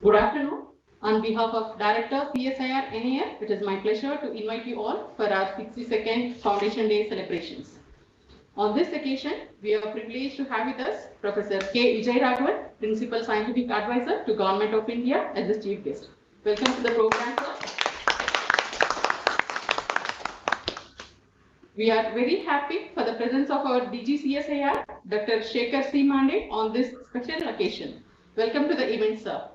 Good afternoon. On behalf of Director CSIR NAL, it is my pleasure to invite you all for our 62nd Foundation Day celebrations. On this occasion, we are privileged to have with us Professor K. Vijay Raghavan, Principal Scientific Advisor to Government of India as the Chief Guest. Welcome to the program, sir. We are very happy for the presence of our DG CSIR, Dr. Shekhar C. Mande, on this special occasion. Welcome to the event, sir.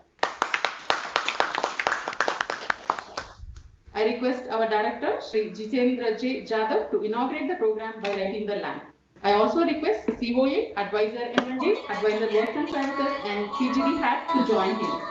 I request our director, Sri Jitendra J. Jadhav, to inaugurate the program by lighting the lamp. I also request COA, Advisor M&A, Advisor Works and Services, and PGD HAT to join him.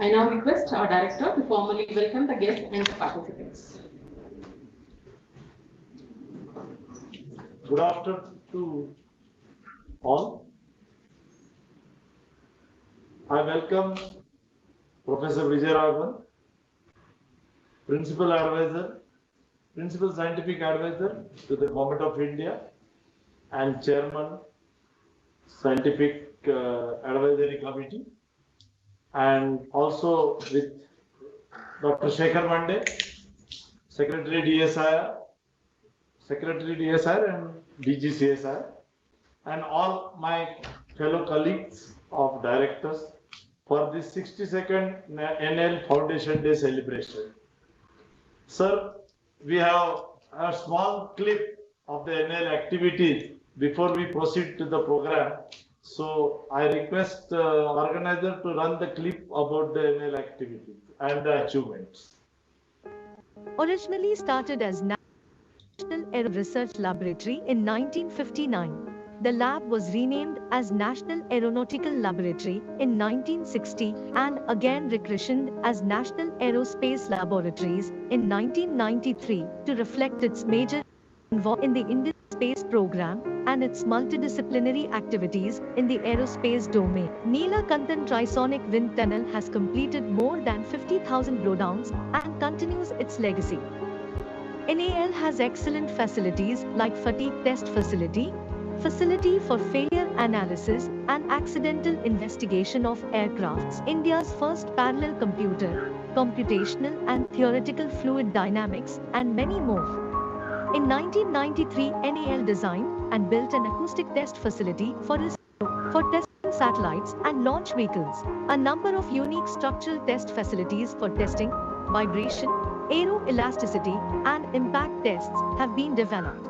I now request our director to formally welcome the guests and the participants. Good afternoon to all. I welcome Professor Vijay Raghavan, Principal Scientific Advisor to the Government of India and Chairman Scientific Advisory Committee, and also with Dr. Shekhar Mande, Secretary DSIR and DGCSIR, and all my fellow colleagues of directors for this 62nd NAL Foundation Day celebration. Sir, we have a small clip of the NAL activities before we proceed to the program. So I request organizer to run the clip about the NAL activities and the achievements. Originally started as National Aero Research Laboratory in 1959, the lab was renamed as National Aeronautical Laboratory in 1960 and again rechristened as National Aerospace Laboratories in 1993 to reflect its major involvement in the Indian space program and its multidisciplinary activities in the aerospace domain. Neelakantan Trisonic Wind Tunnel has completed more than 50,000 blowdowns and continues its legacy. NAL has excellent facilities like fatigue test facility for failure analysis and accidental investigation of aircrafts, India's first parallel computer, computational and theoretical fluid dynamics, and many more. In 1993, NAL designed and built an acoustic test facility for testing satellites and launch vehicles. A number of unique structural test facilities for testing, vibration, aeroelasticity, and impact tests have been developed.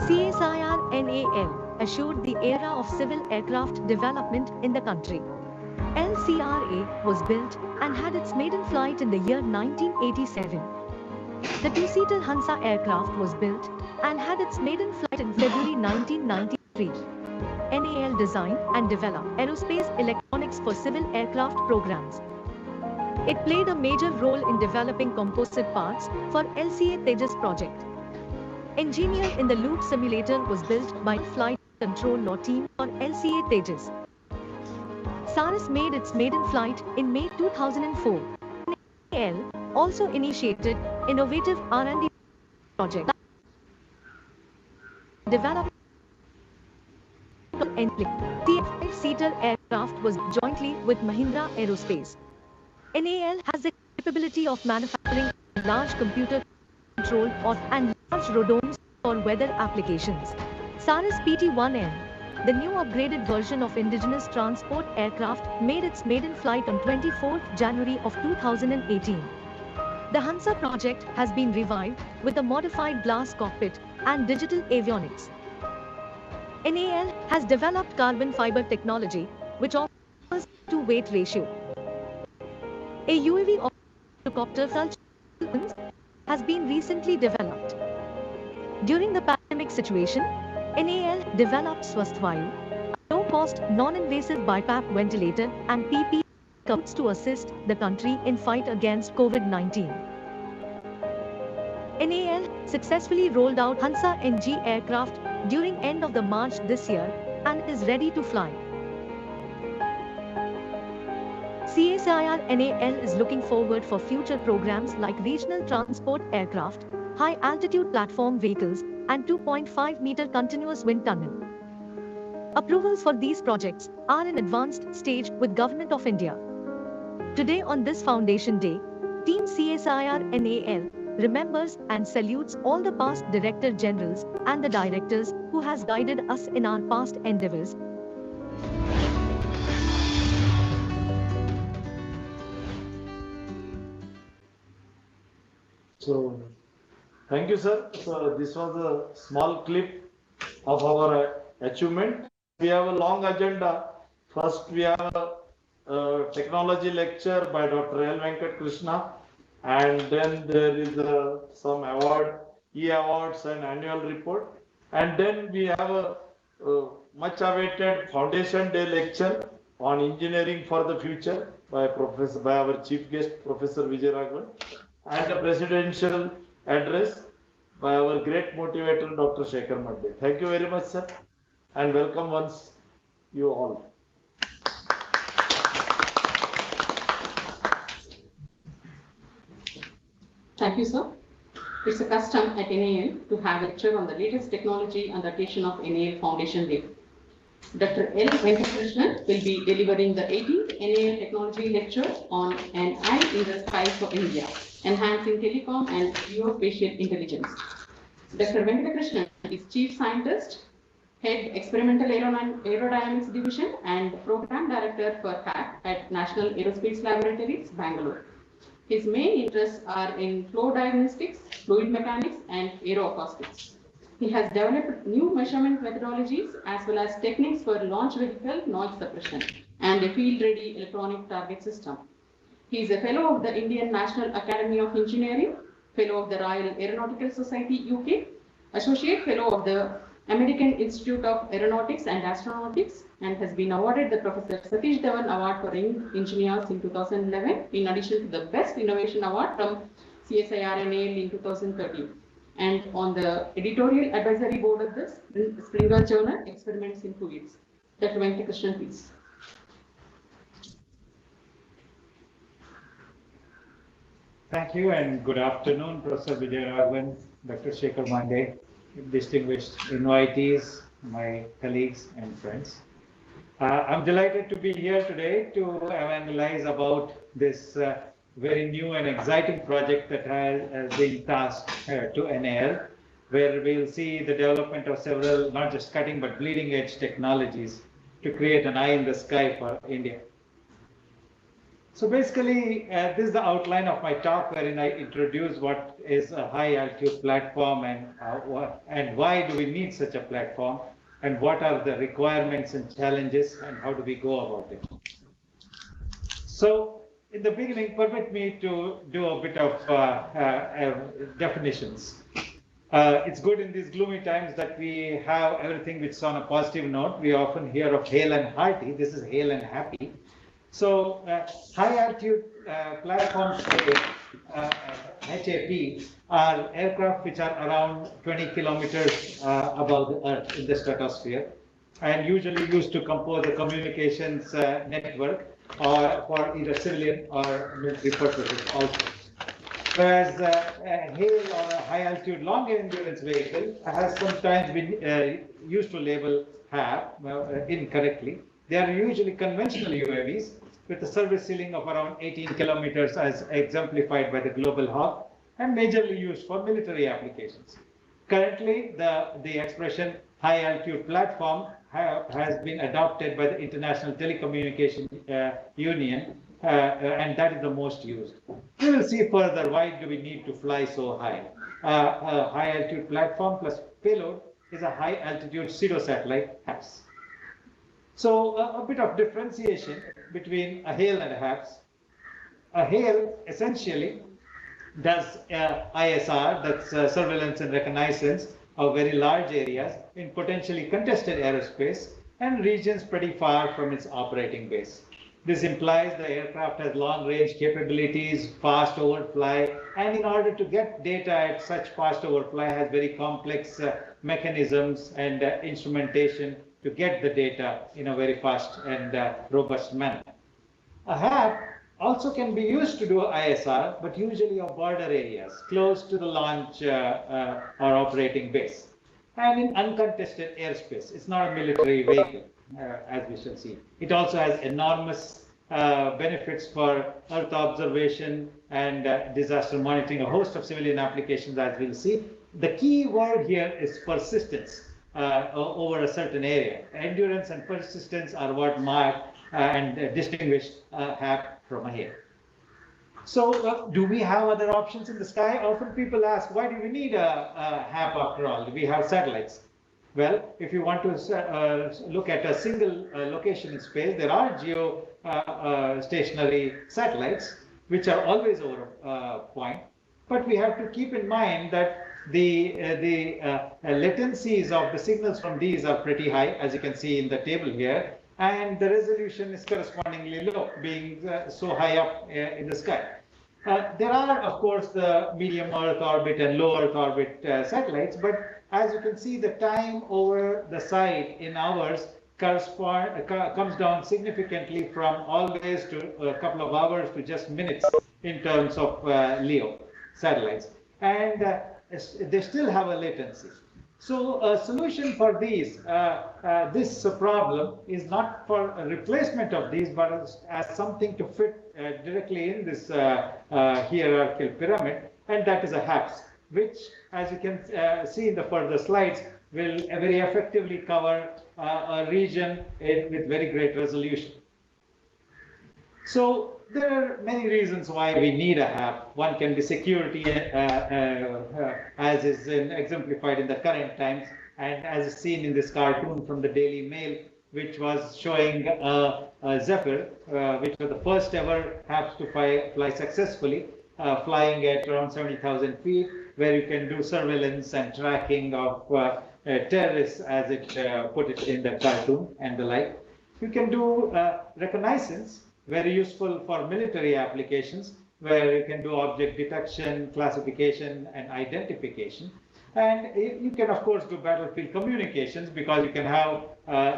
CSIR NAL assured the era of civil aircraft development in the country. LCRA was built and had its maiden flight in the year 1987. The two-seater Hansa aircraft was built and had its maiden flight in February 1993. NAL designed and developed aerospace electronics for civil aircraft programs. It played a major role in developing composite parts for LCA Tejas project. Engineer in the Loop simulator was built by Flight Control Law team for LCA Tejas. SARAS made its maiden flight in May 2004. NAL also initiated innovative R&D project. Developed the 5-seater aircraft was jointly with Mahindra Aerospace. NAL has the capability of manufacturing large computer control and large radomes for weather applications. SARAS PT-1M, the new upgraded version of indigenous transport aircraft, made its maiden flight on 24th January of 2018. The Hansa project has been revived with a modified glass cockpit and digital avionics. NAL has developed carbon fiber technology, which offers to-weight ratio. A UAV octocopter has been recently developed. During the pandemic situation, NAL developed Swasthvayu, a low-cost, non-invasive BiPAP ventilator and PPE codes to assist the country in fight against COVID-19. NAL successfully rolled out Hansa NG aircraft during end of the March this year and is ready to fly. CSIR NAL is looking forward for future programs like regional transport aircraft, high-altitude platform vehicles, and 2.5-meter continuous wind tunnel. Approvals for these projects are in advanced stage with Government of India. Today on this Foundation Day, Team CSIR NAL remembers and salutes all the past Director Generals and the directors who has guided us in our past endeavors. So, thank you, sir. So, this was a small clip of our achievement. We have a long agenda. First, we have a technology lecture by Dr. L. Venkat Krishna, and then there is some award, e-awards and annual report. And then we have a much awaited Foundation Day lecture on engineering for the future by our chief guest, Professor Vijay Raghavan, and a presidential address by our great motivator, Dr. Shekhar Madde. Thank you very much, sir, and welcome once you all. Thank you, sir. It's a custom at NAL to have a lecture on the latest technology on the occasion of NAL Foundation Day. Dr. L. Venkatrishnan will be delivering the 18th NAL Technology Lecture on An Eye in the Sky for India, Enhancing Telecom and Geospatial Intelligence. Dr. Venkatrishnan is Chief Scientist, Head Experimental Aerodynamics Division and Program Director for HAC at National Aerospace Laboratories, Bangalore. His main interests are in flow diagnostics, fluid mechanics, and aeroacoustics. He has developed new measurement methodologies as well as techniques for launch vehicle noise suppression and a field-ready electronic target system. He is a fellow of the Indian National Academy of Engineering, fellow of the Royal Aeronautical Society UK, associate fellow of the American Institute of Aeronautics and Astronautics, and has been awarded the Professor Satish Dhawan Award for Young Engineers in 2011, in addition to the Best Innovation Award from CSIR NAL in 2013. And on the editorial advisory board of this Springer Journal, Experiments in Fluids. Dr. Venkatrishnan, please. Thank you and good afternoon, Professor Vijay Raghavan, Dr. Shekhar Madde, distinguished invitees, my colleagues and friends. I'm delighted to be here today to analyze about this very new and exciting project that has been tasked to NAL, where we'll see the development of several, not just cutting, but bleeding edge technologies to create an eye in the sky for India. So basically, this is the outline of my talk, wherein I introduce what is a high altitude platform and why do we need such a platform, and what are the requirements and challenges, and how do we go about it. So in the beginning, permit me to do a bit of definitions. It's good in these gloomy times that we have everything which is on a positive note. We often hear of hale and hearty. This is hale and happy. So high altitude platforms, HAP, are aircraft which are around 20 kilometers above the Earth in the stratosphere, and usually used to compose a communications network or for either civilian or military purposes also. Whereas a HALE or a high altitude long endurance vehicle has sometimes been used to label HAP incorrectly. They are usually conventional UAVs with a service ceiling of around 18 kilometers as exemplified by the Global Hawk, and majorly used for military applications. Currently, the expression high altitude platform has been adopted by the International Telecommunication Union and that is the most used. We will see further why do we need to fly so high. A high altitude platform plus payload is a high altitude pseudo satellite HAPS. So a bit of differentiation between a HALE and a HAPS. A HALE essentially does ISR, that's surveillance and reconnaissance of very large areas in potentially contested aerospace and regions pretty far from its operating base. This implies the aircraft has long-range capabilities, fast overfly, and in order to get data at such fast overfly has very complex mechanisms and instrumentation to get the data in a very fast and robust manner. A HAP also can be used to do ISR, but usually of border areas, close to the launch or operating base, and in uncontested airspace. It's not a military vehicle, as we shall see. It also has enormous benefits for Earth observation and disaster monitoring, a host of civilian applications, as we'll see. The key word here is persistence over a certain area. Endurance and persistence are what mark and distinguish HAP from a HALE. So do we have other options in the sky? Often people ask, why do we need a HAP after all? Do we have satellites? Well, if you want to look at a single location in space, there are geostationary satellites, which are always over a point. But we have to keep in mind that the latencies of the signals from these are pretty high, as you can see in the table here. And the resolution is correspondingly low, being so high up in the sky. There are, of course, the medium Earth orbit and low Earth orbit satellites, but as you can see, the time over the site in hours comes down significantly from always to a couple of hours to just minutes in terms of LEO satellites. And they still have a latency. So a solution for these, this problem is not for a replacement of these, but as something to fit directly in this hierarchical pyramid, and that is a HAPS, which, as you can see in the further slides, will very effectively cover a region with very great resolution. So there are many reasons why we need a HAP. One can be security, as is exemplified in the current times, and as is seen in this cartoon from the Daily Mail, which was showing Zephyr, which was the first ever HAPs to fly successfully, flying at around 70,000 feet, where you can do surveillance and tracking of terrorists, as it put it in the cartoon and the like. You can do reconnaissance, very useful for military applications, where you can do object detection, classification, and identification. And you can, of course, do battlefield communications, because you can have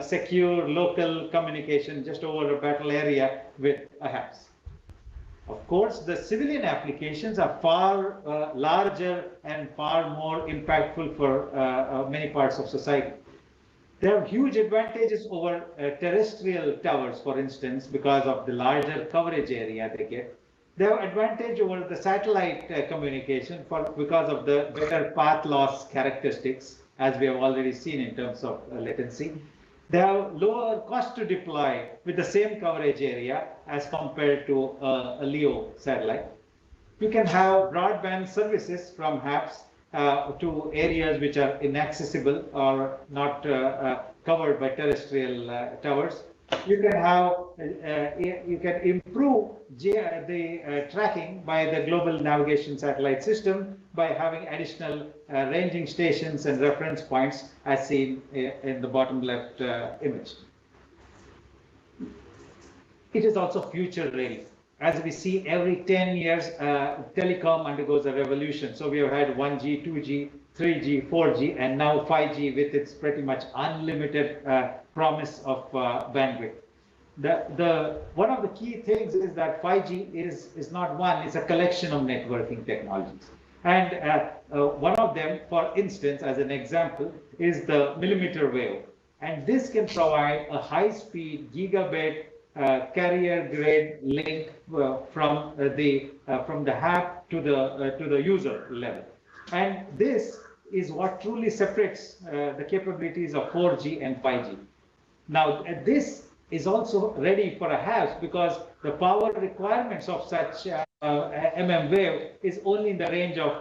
secure local communication just over a battle area with a HAPS. Of course, the civilian applications are far larger and far more impactful for many parts of society. There are huge advantages over terrestrial towers, for instance, because of the larger coverage area they get. They have advantage over the satellite communication because of the better path loss characteristics, as we have already seen in terms of latency. They have lower cost to deploy with the same coverage area as compared to a LEO satellite. You can have broadband services from HAPS to areas which are inaccessible or not covered by terrestrial towers. You can have, you can improve the tracking by the global navigation satellite system by having additional ranging stations and reference points, as seen in the bottom left image. It is also future ready. As we see, every 10 years, telecom undergoes a revolution. So we have had 1G, 2G, 3G, 4G, and now 5G with its pretty much unlimited promise of bandwidth. One of the key things is that 5G is not one, it's a collection of networking technologies. And one of them, for instance, as an example, is the millimeter wave. And this can provide a high-speed gigabit carrier-grade link from the HAP to the user level. And this is what truly separates the capabilities of 4G and 5G. Now, this is also ready for a HAPS because the power requirements of such wave is only in the range of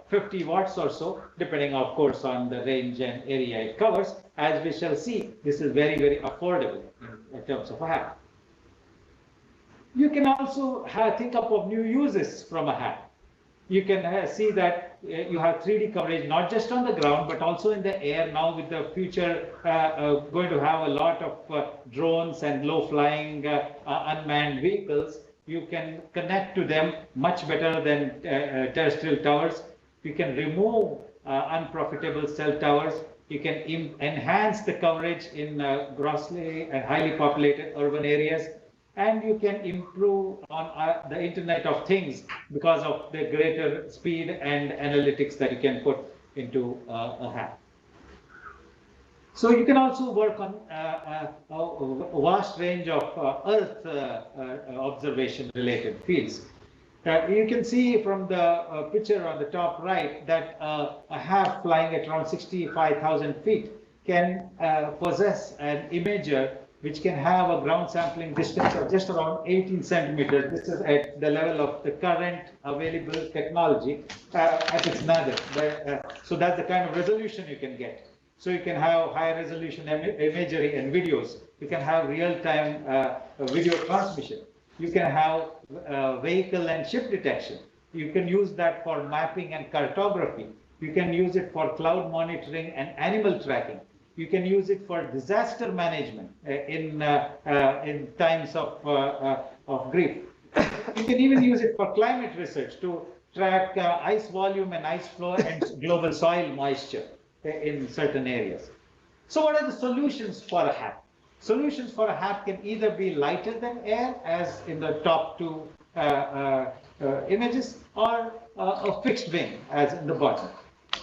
50 watts or so, depending of course on the range and area it covers. As we shall see, this is very, very affordable in terms of a HAP. You can also think up of new uses from a HAP. You can see that you have 3D coverage, not just on the ground, but also in the air. Now with the future going to have a lot of drones and low-flying unmanned vehicles, you can connect to them much better than terrestrial towers. You can remove unprofitable cell towers. You can enhance the coverage in grossly and highly populated urban areas. And you can improve on the Internet of Things because of the greater speed and analytics that you can put into a HAP. So you can also work on a vast range of Earth observation related fields. You can see from the picture on the top right that a HAP flying at around 65,000 feet can possess an imager which can have a ground sampling distance of just around 18 centimeters. This is at the level of the current available technology at its nadir. So that's the kind of resolution you can get. So you can have high resolution imagery and videos. You can have real-time video transmission. You can have vehicle and ship detection. You can use that for mapping and cartography. You can use it for cloud monitoring and animal tracking. You can use it for disaster management in times of grief. You can even use it for climate research to track ice volume and ice flow and global soil moisture in certain areas. So what are the solutions for a HAP? Solutions for a HAP can either be lighter than air, as in the top two images, or a fixed wing, as in the bottom.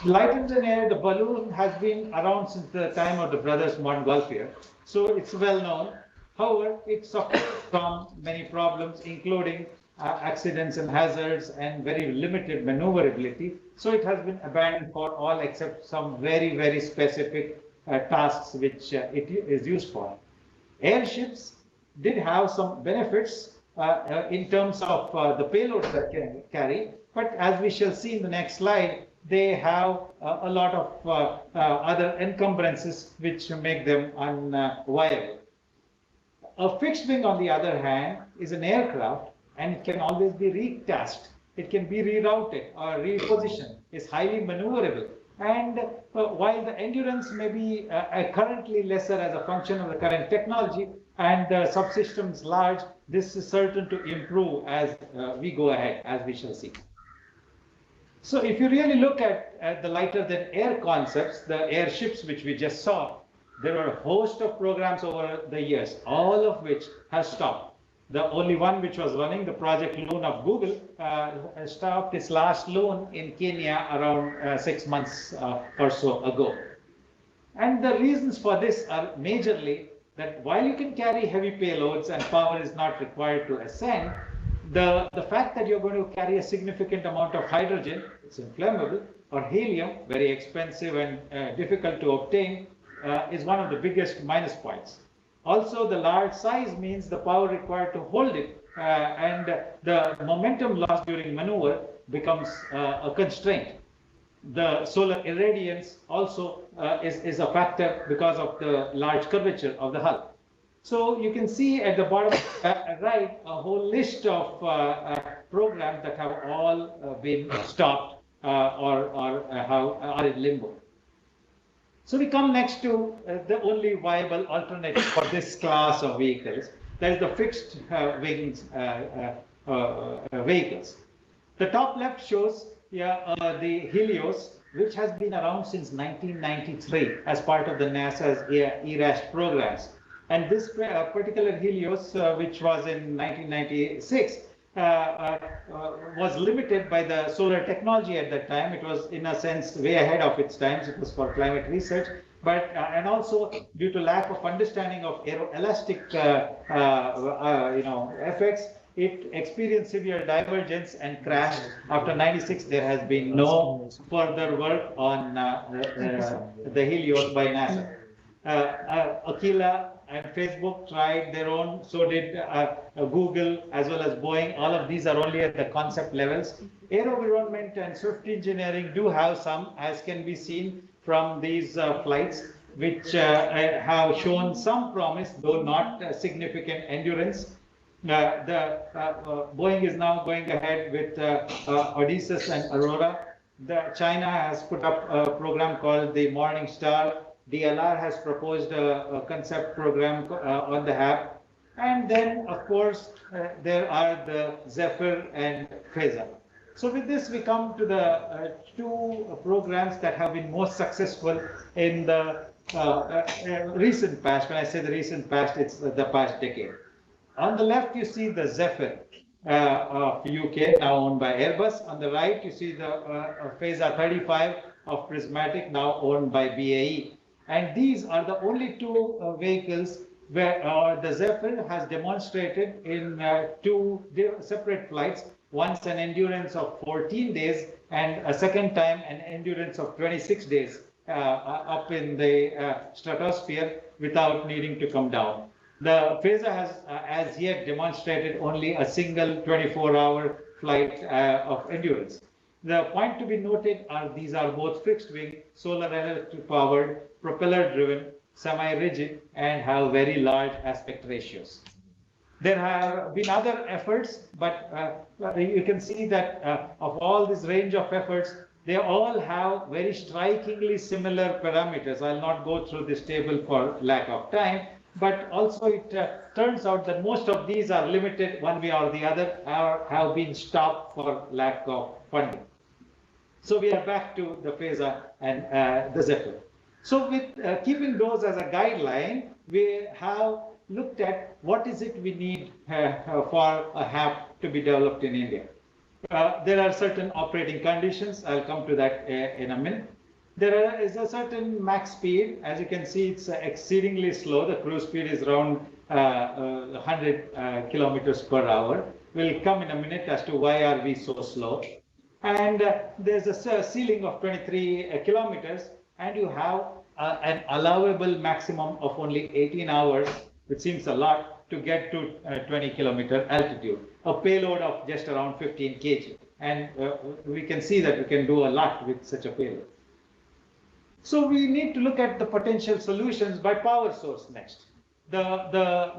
Lighter than air, the balloon has been around since the time of the brothers Montgolfier, so it's well known. However, it suffers from many problems, including accidents and hazards and very limited maneuverability. So it has been abandoned for all except some very, very specific tasks which it is used for. Airships did have some benefits in terms of the payloads that can carry, but as we shall see in the next slide, they have a lot of other encumbrances which make them unviable. A fixed wing, on the other hand, is an aircraft and it can always be retasked. It can be rerouted or repositioned. It's highly maneuverable. And while the endurance may be currently lesser as a function of the current technology and the subsystems large, this is certain to improve as we go ahead, as we shall see. So if you really look at the lighter than air concepts, the airships which we just saw, there are a host of programs over the years, all of which has stopped. The only one which was running, the Project Loon of Google, stopped its last loon in Kenya around 6 months or so ago. And the reasons for this are majorly that while you can carry heavy payloads and power is not required to ascend, the fact that you're going to carry a significant amount of hydrogen, it's inflammable, or helium, very expensive and difficult to obtain, is one of the biggest minus points. Also, the large size means the power required to hold it and the momentum loss during maneuver becomes a constraint. The solar irradiance also is a factor because of the large curvature of the hull. So you can see at the bottom right a whole list of programs that have all been stopped or are in limbo. So we come next to the only viable alternative for this class of vehicles. That is the fixed wings vehicles. The top left shows the Helios, which has been around since 1993 as part of the NASA's ERAST programs. And this particular Helios, which was in 1996, was limited by the solar technology at that time. It was, in a sense, way ahead of its times. It was for climate research, but and also due to lack of understanding of aeroelastic, effects, it experienced severe divergence and crashed. After 96, there has been no further work on the Helios by NASA. Aquila and Facebook tried their own, so did Google as well as Boeing. All of these are only at the concept levels. AeroVironment and Swift Engineering do have some, as can be seen from these flights, which have shown some promise, though not significant endurance. Boeing is now going ahead with Odysseus and Aurora. China has put up a program called the Morning Star. DLR has proposed a concept program on the HAB. And then, of course, there are the Zephyr and Phaser. So with this, we come to the two programs that have been most successful in the recent past. When I say the recent past, it's the past decade. On the left, you see the Zephyr of UK, now owned by Airbus. On the right, you see the Phaser 35 of Prismatic, now owned by BAE. And these are the only two vehicles where the Zephyr has demonstrated in two separate flights, once an endurance of 14 days and a second time an endurance of 26 days up in the stratosphere without needing to come down. The Phaser has as yet demonstrated only a single 24-hour flight of endurance. The point to be noted are these are both fixed wing, solar electric powered, propeller driven, semi-rigid, and have very large aspect ratios. There have been other efforts, but you can see that of all this range of efforts, they all have very strikingly similar parameters. I'll not go through this table for lack of time, but also it turns out that most of these are limited one way or the other, or have been stopped for lack of funding. So we are back to the Phaser and the Zephyr. So with keeping those as a guideline, we have looked at what is it we need for a HAB to be developed in India. There are certain operating conditions. I'll come to that in a minute. There is a certain max speed. As you can see, it's exceedingly slow. The cruise speed is around 100 kilometers per hour. We'll come in a minute as to why are we so slow. And there's a ceiling of 23 kilometers, and you have an allowable maximum of only 18 hours, which seems a lot, to get to 20 kilometer altitude. A payload of just around 15 kg. And we can see that we can do a lot with such a payload. So we need to look at the potential solutions by power source next. The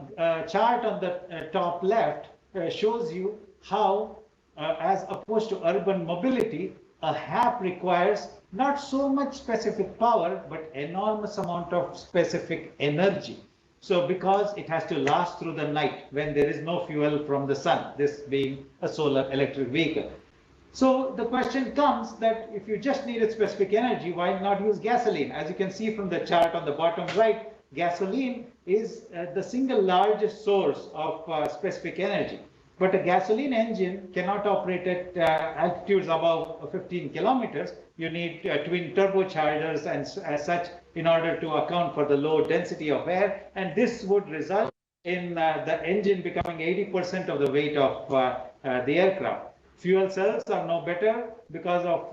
chart on the top left shows you how, as opposed to urban mobility, a HAB requires not so much specific power, but enormous amount of specific energy. So because it has to last through the night when there is no fuel from the sun, this being a solar electric vehicle. So the question comes that if you just needed specific energy, why not use gasoline? As you can see from the chart on the bottom right, gasoline is the single largest source of specific energy. But a gasoline engine cannot operate at altitudes above 15 kilometers. You need twin turbochargers and as such in order to account for the low density of air. And this would result in the engine becoming 80% of the weight of the aircraft. Fuel cells are no better because of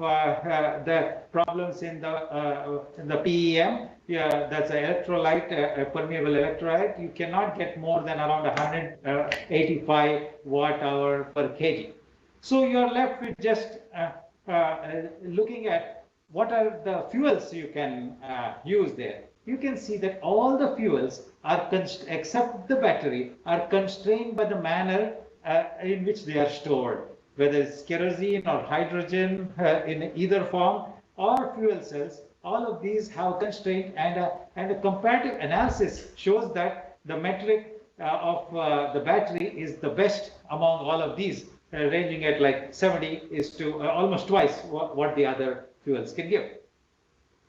the problems in the PEM. Yeah, that's an electrolyte, a permeable electrolyte. You cannot get more than around 185 watt-hour per kg. So you're left with just looking at what are the fuels you can use there. You can see that all the fuels are, except the battery, are constrained by the manner in which they are stored, whether it's kerosene or hydrogen in either form or fuel cells. All of these have constraint, and a comparative analysis shows that the metric of the battery is the best among all of these, ranging at like 70 is to almost twice what the other fuels can give.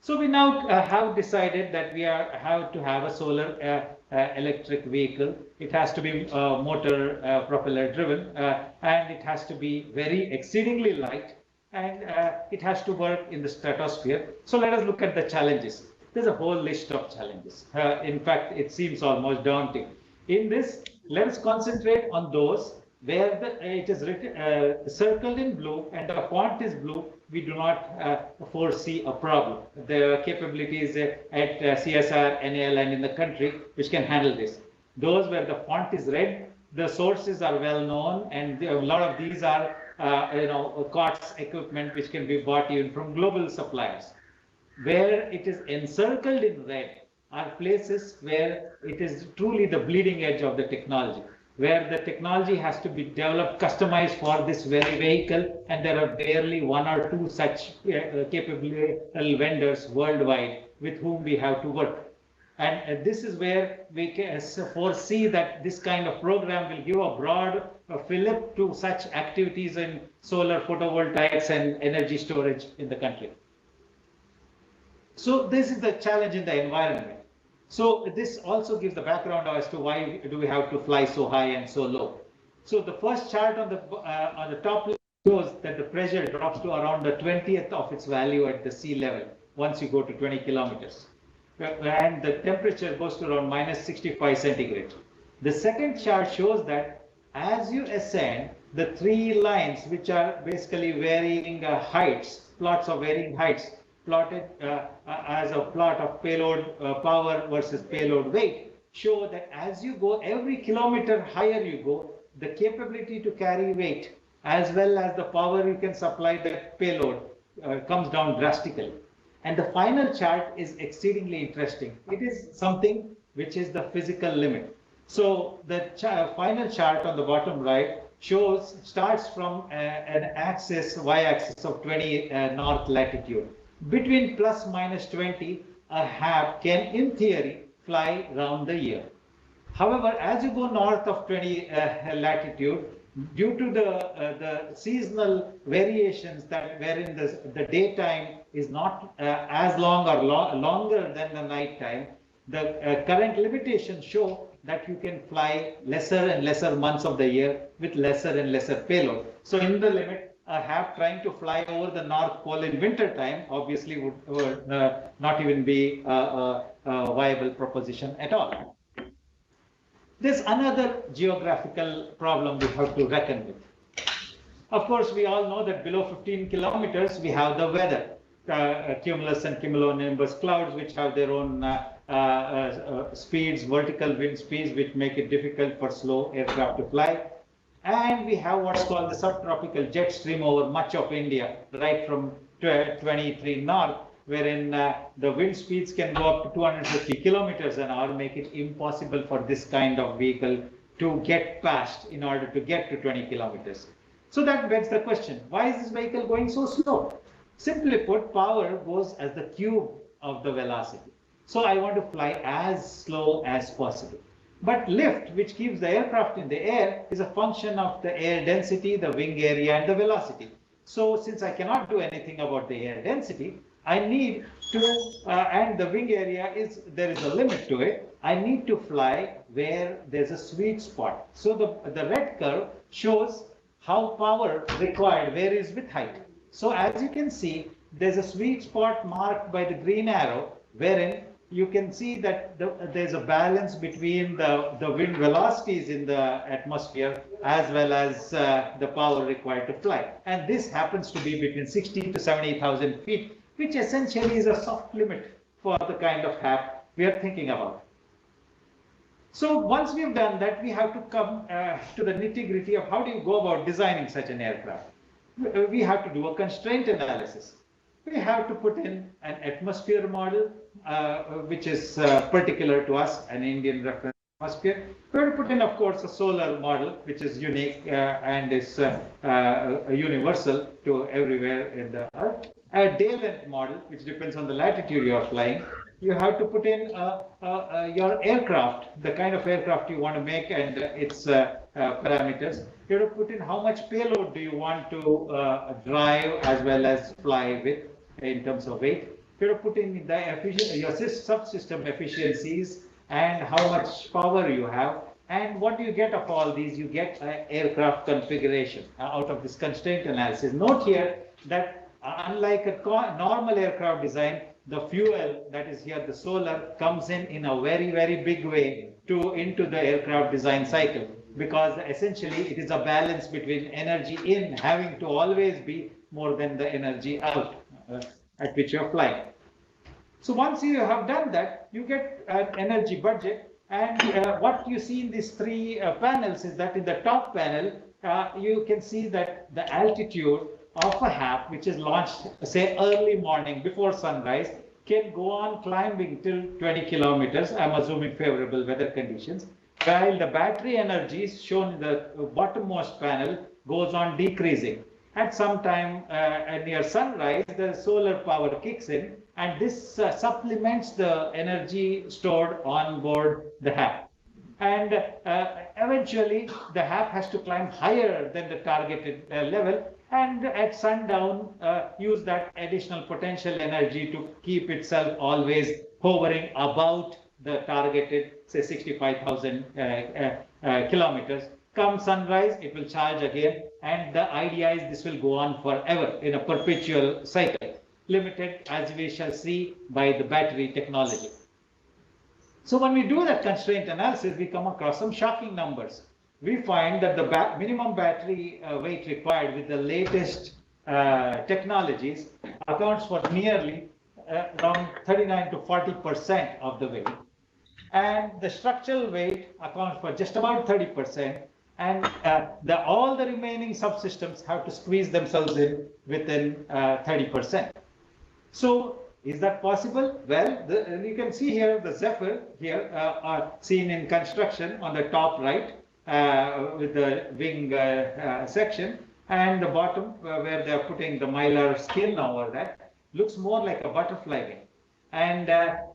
So we now have decided that we have to have a solar electric vehicle. It has to be motor propeller driven, and it has to be very exceedingly light, and it has to work in the stratosphere. So let us look at the challenges. There's a whole list of challenges. In fact, it seems almost daunting. In this, let us concentrate on those where it is written, circled in blue and the font is blue, we do not foresee a problem. The capabilities at CSR, NAL, and in the country which can handle this. Those where the font is red, the sources are well known, and a lot of these are COTS equipment which can be bought even from global suppliers. Where it is encircled in red are places where it is truly the bleeding edge of the technology, where the technology has to be developed, customized for this very vehicle, and there are barely one or two such capable vendors worldwide with whom we have to work. And this is where we can foresee that this kind of program will give a broad fillip to such activities in solar photovoltaics and energy storage in the country. So this is the challenge in the environment. So this also gives the background as to why do we have to fly so high and so low. So the first chart on the top left shows that the pressure drops to around the 20th of its value at the sea level once you go to 20 kilometers. And the temperature goes to around minus 65 centigrade. The second chart shows that as you ascend, the three lines, which are basically varying heights, plots of varying heights, plotted as a plot of payload power versus payload weight, show that as you go, every kilometer higher you go, the capability to carry weight as well as the power you can supply the payload comes down drastically. And the final chart is exceedingly interesting. It is something which is the physical limit. So the final chart on the bottom right starts from an axis, y-axis of 20 north latitude. Between plus minus 20, a HAP can, in theory, fly round the year. However, as you go north of 20 latitude, due to the seasonal variations wherein the daytime is not as long or longer than the night time, the current limitations show that you can fly lesser and lesser months of the year with lesser and lesser payload. So in the limit, a HAP trying to fly over the North Pole in winter time obviously would not even be a viable proposition at all. There's another geographical problem we have to reckon with. Of course, we all know that below 15 kilometers, we have the weather, cumulus and cumulonimbus clouds, which have their own speeds, vertical wind speeds, which make it difficult for slow aircraft to fly. And we have what's called the subtropical jet stream over much of India, right from 23 north, wherein the wind speeds can go up to 250 kilometers an hour, make it impossible for this kind of vehicle to get past in order to get to 20 kilometers. So that begs the question, why is this vehicle going so slow? Simply put, power goes as the cube of the velocity. So I want to fly as slow as possible. But lift, which keeps the aircraft in the air, is a function of the air density, the wing area, and the velocity. So since I cannot do anything about the air density, I need to, and the wing area there is a limit to it, I need to fly where there's a sweet spot. So the red curve shows how power required varies with height. So as you can see, there's a sweet spot marked by the green arrow, wherein you can see that there's a balance between the wind velocities in the atmosphere as well as the power required to fly. And this happens to be between 60 to 70,000 feet, which essentially is a soft limit for the kind of HAP we are thinking about. So once we've done that, we have to come to the nitty-gritty of how do you go about designing such an aircraft. We have to do a constraint analysis. We have to put in an atmosphere model, which is particular to us, an Indian reference atmosphere. We have to put in, of course, a solar model, which is unique and is universal to everywhere in the Earth. A day length model, which depends on the latitude you are flying. You have to put in your aircraft, the kind of aircraft you want to make and its parameters. You have to put in how much payload do you want to drive as well as fly with in terms of weight. You have to put in your subsystem efficiencies and how much power you have. And what do you get of all these? You get an aircraft configuration out of this constraint analysis. Note here that unlike a normal aircraft design, the fuel that is here, the solar, comes in a very, very big way into the aircraft design cycle, because essentially it is a balance between energy in having to always be more than the energy out at which you're flying. So once you have done that, you get an energy budget. And what you see in these three panels is that in the top panel, you can see that the altitude of a HAP, which is launched, say, early morning before sunrise, can go on climbing till 20 kilometers. I'm assuming favorable weather conditions. While the battery energy is shown in the bottommost panel goes on decreasing. At some time near sunrise, the solar power kicks in, and this supplements the energy stored on board the HAP. And eventually, the HAP has to climb higher than the targeted level, and at sundown, use that additional potential energy to keep itself always hovering about the targeted, say, 65,000 kilometers. Come sunrise, it will charge again, and the idea is this will go on forever in a perpetual cycle, limited, as we shall see, by the battery technology. So when we do that constraint analysis, we come across some shocking numbers. We find that the minimum battery weight required with the latest technologies accounts for nearly around 39 to 40% of the weight. And the structural weight accounts for just about 30%. And all the remaining subsystems have to squeeze themselves in within 30%. So is that possible? Well, you can see here the Zephyr here are seen in construction on the top right with the wing section, and the bottom where they are putting the mylar skin over that looks more like a butterfly wing. And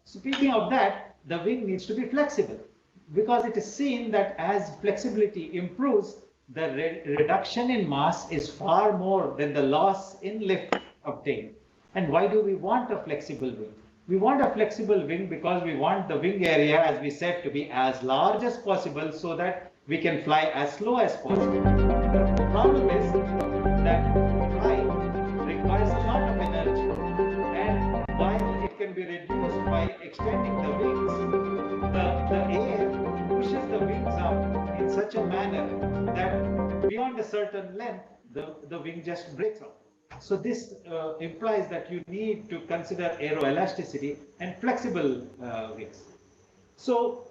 speaking of that, the wing needs to be flexible, because it is seen that as flexibility improves, the reduction in mass is far more than the loss in lift obtained. And why do we want a flexible wing? We want a flexible wing because we want the wing area, as we said, to be as large as possible so that we can fly as slow as possible. The problem is that flying requires a lot of energy, and while it can be reduced by extending the wings, the air pushes the wings up in such a manner that beyond a certain length, the wing just breaks off. So this implies that you need to consider aeroelasticity and flexible wings. So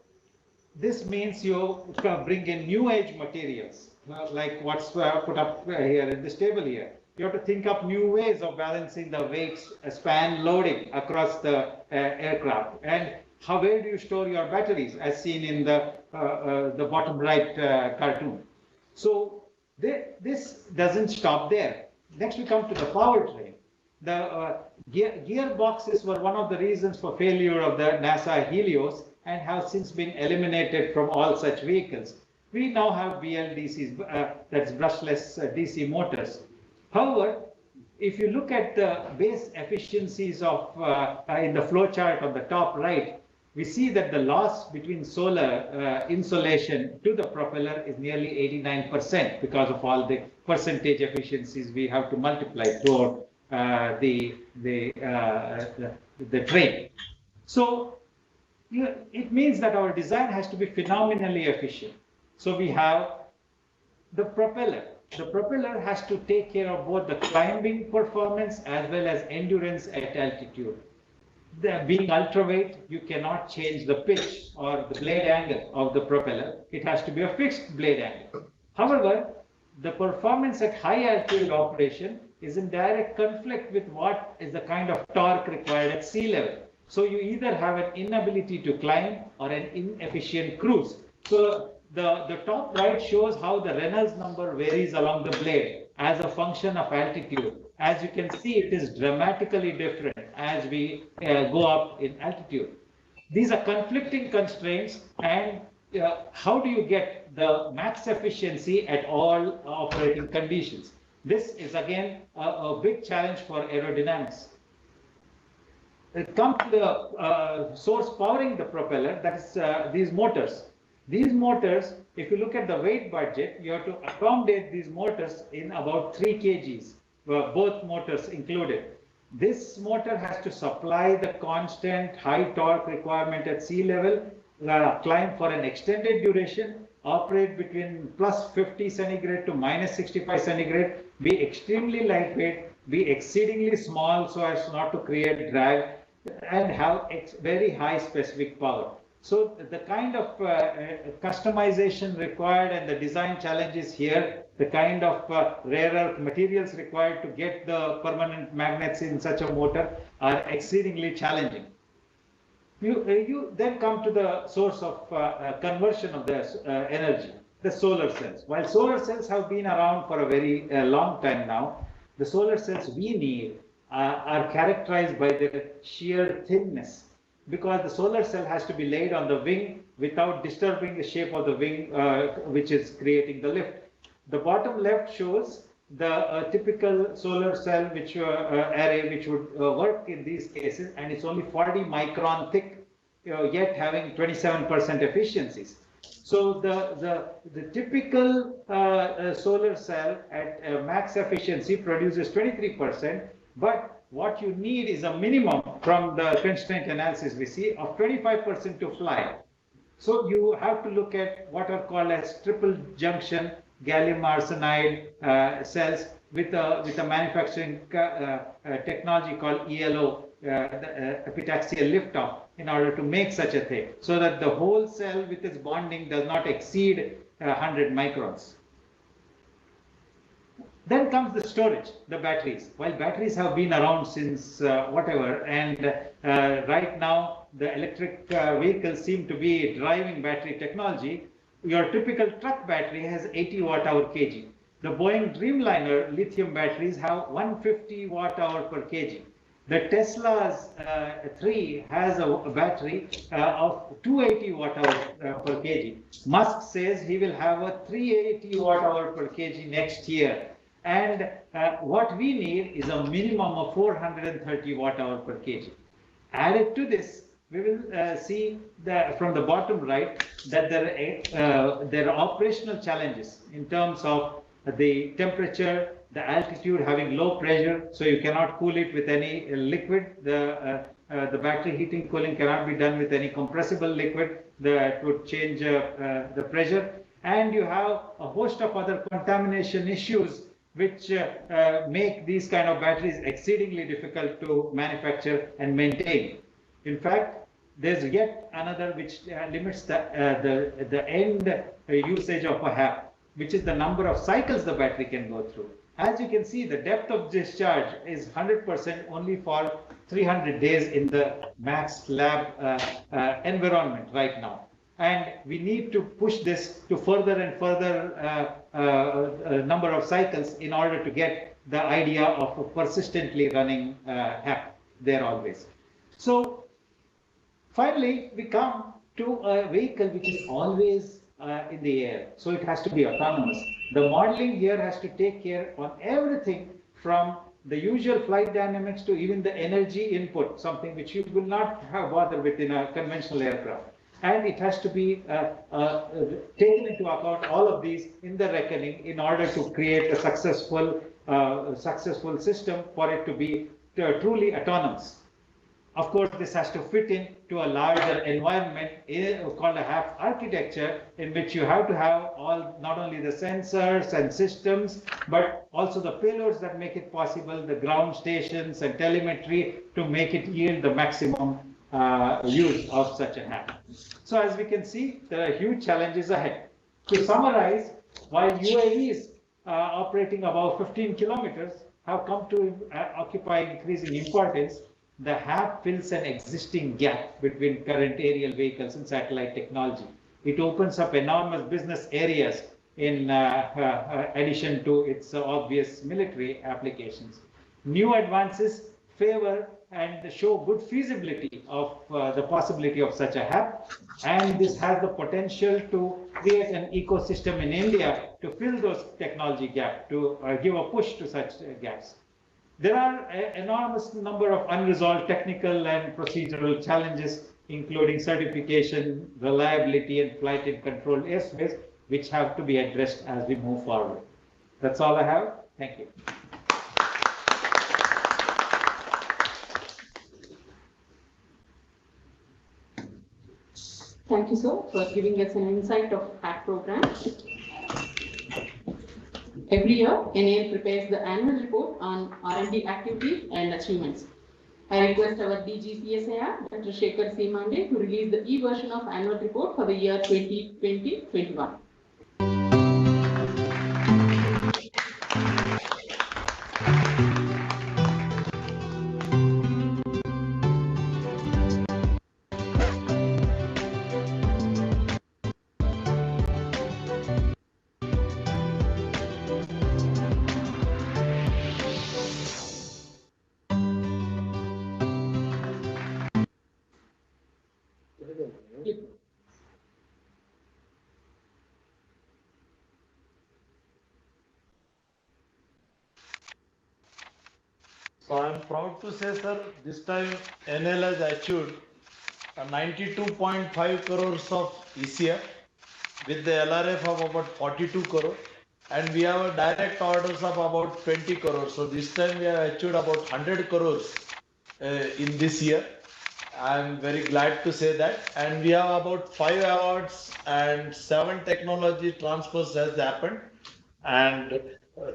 this means you bring in new age materials, like what's put up here in this table here. You have to think up new ways of balancing the weights, span loading across the aircraft. And where do you store your batteries, as seen in the bottom right cartoon? So this doesn't stop there. Next, we come to the powertrain. The gearboxes were one of the reasons for failure of the NASA Helios and have since been eliminated from all such vehicles. We now have BLDCs, that's brushless DC motors. However, if you look at the base efficiencies of in the flow chart on the top right, we see that the loss between solar insolation to the propeller is nearly 89% because of all the percentage efficiencies we have to multiply throughout the train. So it means that our design has to be phenomenally efficient. So we have the propeller. The propeller has to take care of both the climbing performance as well as endurance at altitude. Being ultraweight, you cannot change the pitch or the blade angle of the propeller. It has to be a fixed blade angle. However, the performance at high altitude operation is in direct conflict with what is the kind of torque required at sea level. So you either have an inability to climb or an inefficient cruise. So the top right shows how the Reynolds number varies along the blade as a function of altitude. As you can see, it is dramatically different as we go up in altitude. These are conflicting constraints, and how do you get the max efficiency at all operating conditions? This is again a big challenge for aerodynamics. It comes to the source powering the propeller, that is these motors. These motors, if you look at the weight budget, you have to accommodate these motors in about 3 kgs. Both motors included. This motor has to supply the constant high torque requirement at sea level, climb for an extended duration, operate between plus 50 centigrade to minus 65 centigrade, be extremely lightweight, be exceedingly small so as not to create drag, and have very high specific power. So the kind of customization required and the design challenges here, the kind of rare earth materials required to get the permanent magnets in such a motor are exceedingly challenging. You then come to the source of conversion of the energy, the solar cells. While solar cells have been around for a very long time now, the solar cells we need are characterized by their sheer thinness, because the solar cell has to be laid on the wing without disturbing the shape of the wing, which is creating the lift. The bottom left shows the typical solar cell which array which would work in these cases, and it's only 40 micron thick, yet having 27% efficiencies. So the typical solar cell at max efficiency produces 23%, but what you need is a minimum from the constraint analysis we see of 25% to fly. So you have to look at what are called as triple junction gallium arsenide cells with a manufacturing technology called ELO, the epitaxial liftoff, in order to make such a thing, so that the whole cell with its bonding does not exceed 100 microns. Then comes the storage, the batteries. While batteries have been around since whatever, and right now the electric vehicles seem to be driving battery technology, your typical truck battery has 80 watt-hour kg. The Boeing Dreamliner lithium batteries have 150 watt-hour per kg. The Tesla's 3 has a battery of 280 watt-hour per kg. Musk says he will have a 380 watt-hour per kg next year. And what we need is a minimum of 430 watt-hour per kg. Added to this, we will see that from the bottom right that there are operational challenges in terms of the temperature, the altitude, having low pressure, so you cannot cool it with any liquid. The battery heating cooling cannot be done with any compressible liquid that would change the pressure. And you have a host of other contamination issues which make these kind of batteries exceedingly difficult to manufacture and maintain. In fact, there's yet another which limits the end usage of a HAP, which is the number of cycles the battery can go through. As you can see, the depth of discharge is 100% only for 300 days in the max lab environment right now. And we need to push this to further and further number of cycles in order to get the idea of a persistently running HAP there always. So finally, we come to a vehicle which is always in the air. So it has to be autonomous. The modeling here has to take care on everything from the usual flight dynamics to even the energy input, something which you will not have bother with in a conventional aircraft. And it has to be taken into account all of these in the reckoning in order to create a successful system for it to be truly autonomous. Of course, this has to fit into a larger environment called a HAP architecture, in which you have to have all, not only the sensors and systems, but also the payloads that make it possible, the ground stations and telemetry to make it yield the maximum use of such a HAP. So as we can see, there are huge challenges ahead. To summarize, while UAVs operating above 15 kilometers have come to occupy increasing importance, the HAP fills an existing gap between current aerial vehicles and satellite technology. It opens up enormous business areas in addition to its obvious military applications. New advances favor and show good feasibility of the possibility of such a HAP, and this has the potential to create an ecosystem in India to fill those technology gaps, to give a push to such gaps. There are an enormous number of unresolved technical and procedural challenges, including certification, reliability, and flight in controlled airspace, which have to be addressed as we move forward. That's all I have. Thank you. Thank you, sir, for giving us an insight of HAP program. Every year, NAL prepares the annual report on R&D activities and achievements. I request our DG CSIR, Dr. Shekhar C. Mande, to release the e-version of annual report for the year 2020-21. So I am proud to say, sir, this time NL has achieved 92.5 crores of ECF with the LRF of about 42 crore, and we have a direct orders of about 20 crores. So this time we have achieved about 100 crores in this year. I am very glad to say that, and we have about 5 awards and 7 technology transfers has happened. And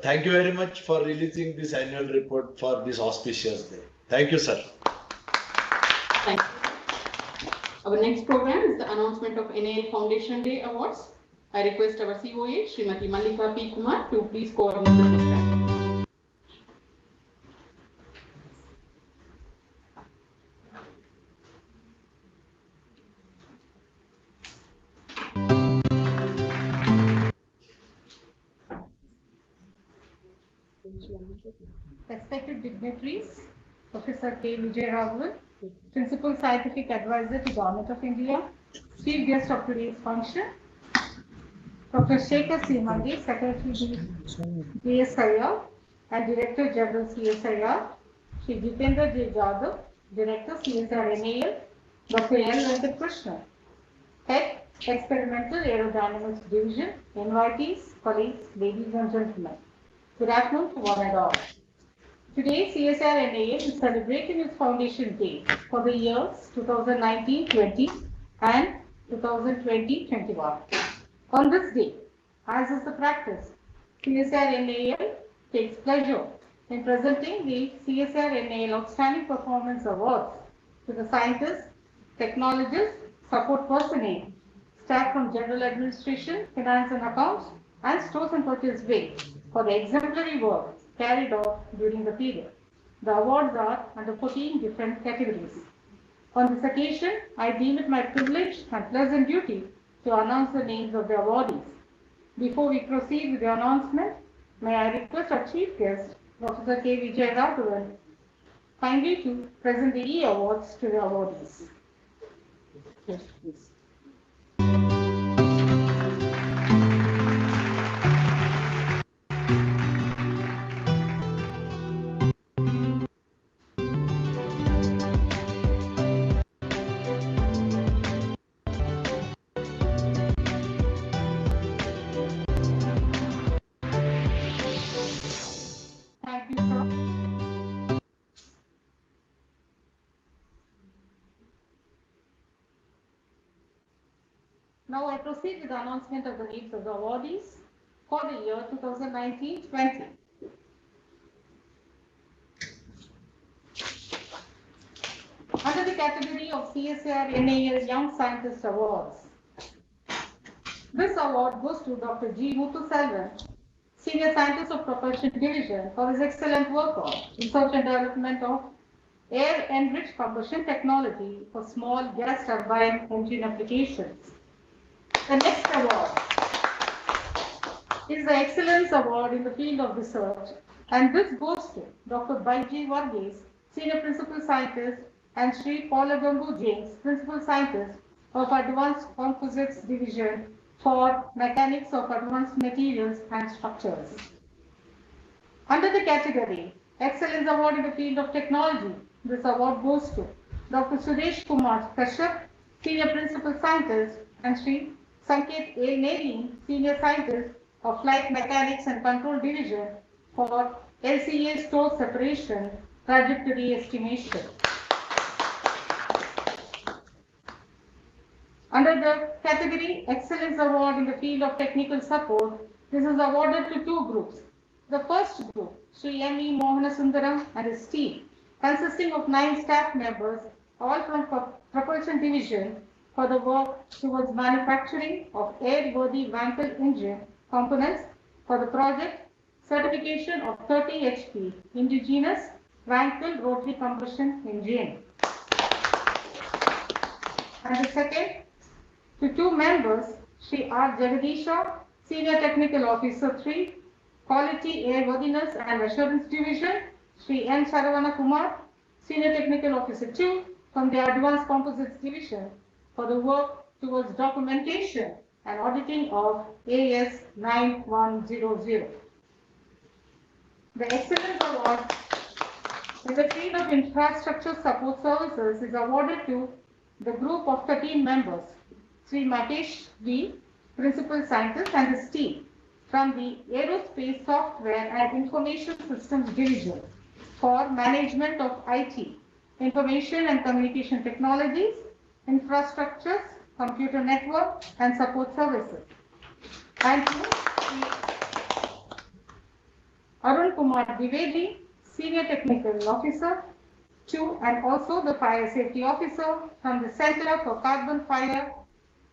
thank you very much for releasing this annual report for this auspicious day. Thank you, sir. Thank you. Our next program is the announcement of NAL Foundation Day Awards. I request our COA, Srimati Mallika P. Kumar, to please coordinate the program. Respected dignitaries, Professor K. Vijayaraghavan, Principal Scientific Advisor to Government of India, Chief Guest of today's function, Dr. Shekhar C. Mande, Secretary CSIR and Director General CSIR, Shri Jitendra J. Jadhav, Director CSIR NAL, Dr. L. Venkat Head Experimental Aerodynamics Division, invitees, colleagues, ladies and gentlemen. Good afternoon to one and all. Today, CSIR NAL is celebrating its foundation day for the years 2019-20 and 2020-21. On this day, as is the practice, CSIR NAL takes pleasure in presenting the CSIR NAL Outstanding Performance Awards to the scientists, technologists, support personnel, staff from General Administration, Finance and Accounts, and Stores and Purchase Wing for the exemplary work carried out during the period. The awards are under 14 different categories. On this occasion, I deem it my privilege and pleasant duty to announce the names of the awardees. Before we proceed with the announcement, may I request our Chief Guest, Professor K. Vijayaraghavan, kindly to present the E-Awards to the awardees. Yes, please. Thank you, sir. Now I proceed with the announcement of the names of the awardees for the year 2019-20. Under the category of CSIR NAL Young Scientist Awards, this award goes to Dr. G. Muthuselvan, Senior Scientist of Propulsion Division, for his excellent work on research and development of air-enriched combustion technology for small gas turbine engine applications. The next award is the Excellence Award in the field of research, and this goes to Dr. Baiji Varghese, Senior Principal Scientist, and Sri Paulagangu James, Principal Scientist of Advanced Composites Division for Mechanics of Advanced Materials and Structures. Under the category Excellence Award in the field of technology, this award goes to Dr. Suresh Kumar Kashyap, Senior Principal Scientist, and Sri Sanket A. Naveen, Senior Scientist of Flight Mechanics and Control Division for LCA Store Separation Trajectory Estimation. Under the category Excellence Award in the field of technical support, This is awarded to two groups. The first group, Sri M.E. Mohanasundaram and his team, consisting of 9 staff members, all from Propulsion Division, for the work towards manufacturing of airworthy Wankel engine components for the project certification of 30 HP indigenous Wankel rotary combustion engine. And the second, to two members, Sri R. Jagadisha, Senior Technical Officer 3, Quality Airworthiness and Assurance Division, Sri N. Saravana Kumar, Senior Technical Officer 2 from the Advanced Composites Division for the work towards documentation and auditing of AS 9100. The Excellence Award in the field of infrastructure support services is awarded to the group of 13 members, Sri Matesh V, Principal Scientist, and his team from the Aerospace Software and Information Systems Division for management of IT, information and communication technologies, infrastructures, computer network, and support services. And to Arun Kumar Dwivedi, Senior Technical Officer 2, and also the Fire Safety Officer from the Center for Carbon Fiber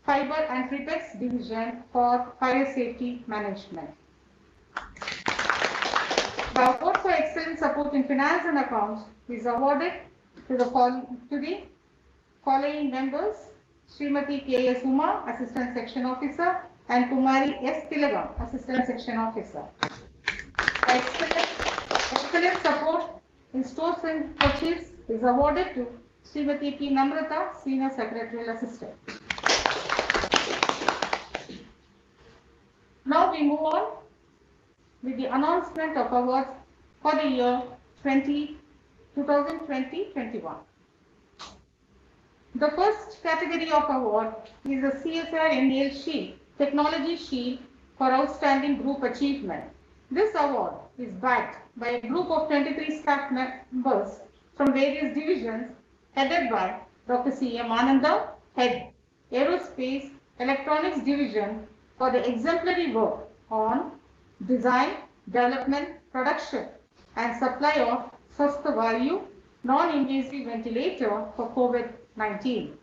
and Prepex Division for Fire Safety Management. The award for excellent support in finance and accounts is awarded to the following members: Srimati K. S. Uma, Assistant Section Officer, and Kumari S. Tilagam, Assistant Section Officer. Excellent support in stores and purchase is awarded to Srimati P. Namrata, Senior Secretarial Assistant. Now we move on with the announcement of awards for the year 2020-21. The first category of award is the CSR NAL Shield, Technology Shield for Outstanding Group Achievement. This award is backed by a group of 23 staff members from various divisions headed by Dr. C. M. Ananda, Head, Aerospace Electronics Division, for the exemplary work on design, development, production, and supply of Swasthya Vayu non-invasive ventilator for COVID-19.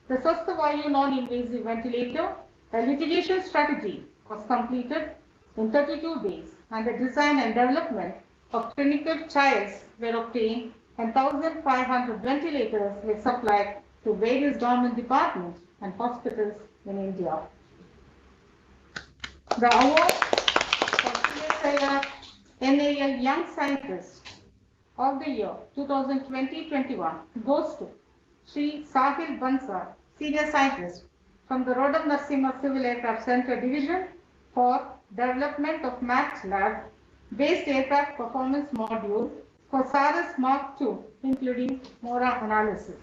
The Swasthya Vayu non-invasive ventilator, a litigation strategy, was completed in 32 days, and the design and development of clinical trials were obtained, and 1,500 ventilators were supplied to various government departments and hospitals in India. The award for CSIR NAL Young Scientist of the year 2020-21 goes to Sri Sahil Bansal, Senior Scientist from the Rodam Narsimha Civil Aircraft Center Division for development of MATLAB based aircraft performance module for SARAS Mark II, including MORA analysis.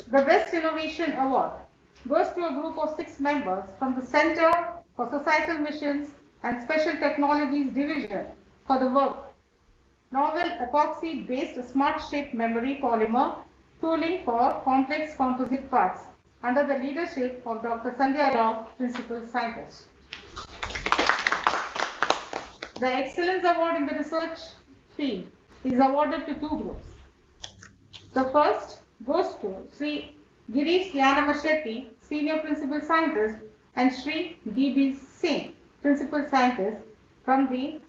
The Best Innovation Award goes to a group of 6 members from the Center for Societal Missions and Special Technologies Division for the work novel epoxy-based smart-shaped memory polymer tooling for complex composite parts under the leadership of Dr. Sandhya Rao, Principal Scientist. The Excellence Award in the research field is awarded to 2 groups. The first goes to Sri Girish Yanamashetty, Senior Principal Scientist, and Sri D.B. Singh, Principal Scientist from the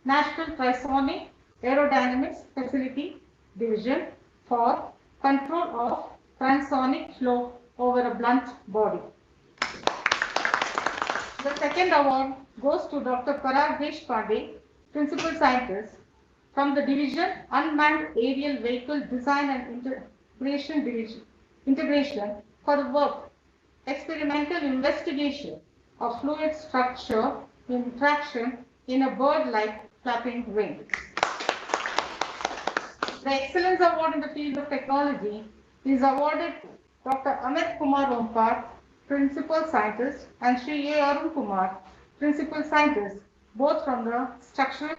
National Trisonic Aerodynamics Facility Division for control of transonic flow over a blunt body. The second award goes to Dr. Parag Deshpande, Principal Scientist from the Division Unmanned Aerial Vehicle Design and Integration for the work experimental investigation of fluid structure in traction in a bird-like flapping wing. The Excellence Award in the field of technology is awarded to Dr. Amit Kumar Ompar, Principal Scientist, and Sri A. Arun Kumar, Principal Scientist, both from the Structural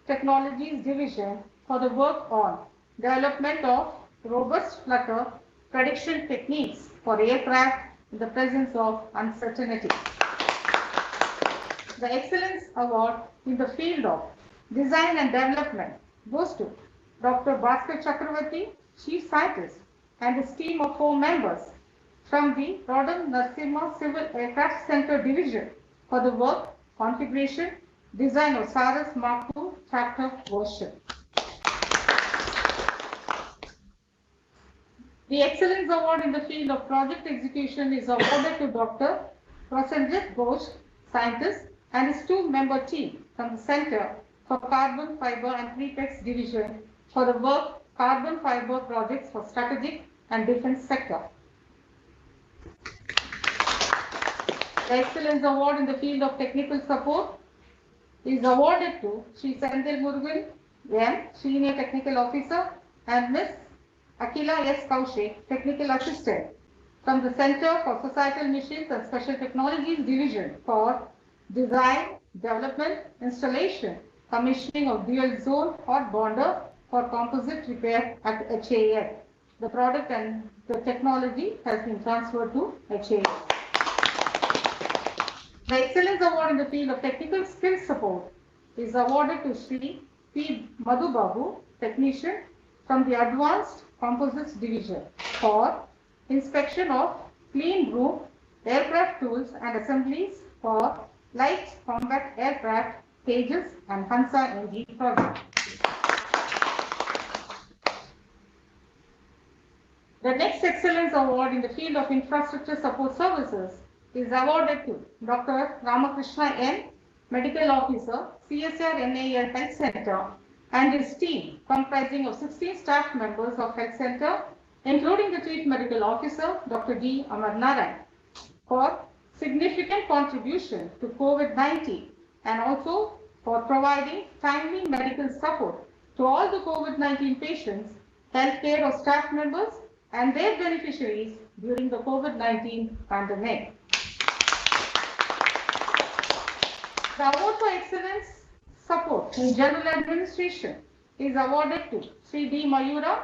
Technologies Division for the work on development of robust flutter prediction techniques for aircraft in the presence of uncertainty. The Excellence Award in the field of design and development goes to Dr. Bhaskar Chakravarti, Chief Scientist, and his team of 4 members from the Rodham Narasimha Civil Aircraft Center Division for the work, configuration, design of Saras Mark II tractor version. The Excellence Award in the field of project execution is awarded to Dr. Prasenjit Ghosh, scientist, and his 2-member team from the Center for Carbon Fiber and Pretext Division for the work carbon fiber projects for strategic and defense sector. The Excellence Award in the field of technical support is awarded to Sri Sandil Murugan M, Senior Technical Officer, and Ms. Akila S. Kaushik, Technical Assistant, from the Center for Societal Missions and Special Technologies Division for design, development, installation, commissioning of dual zone hot bonder for composite repair at HAL. The product and the technology has been transferred to HAL. The Excellence Award in the field of technical skill support is awarded to Sri P. Madhu Babu, Technician, from the Advanced Composites Division for inspection of clean room, aircraft tools and assemblies for light combat aircraft, Tejas and Hansa NG project. The next Excellence Award in the field of infrastructure support services is awarded to Dr. Ramakrishna N, Medical Officer, CSR NAL Health Center, and his team comprising of 16 staff members of Health Center, including the Chief Medical Officer, Dr. D. Amar Narayan, for significant contribution to COVID-19 and also for providing timely medical support to all the COVID-19 patients, healthcare or staff members, and their beneficiaries during the COVID-19 pandemic. The Award for Excellence Support in General Administration is awarded to Sri D. Mayura,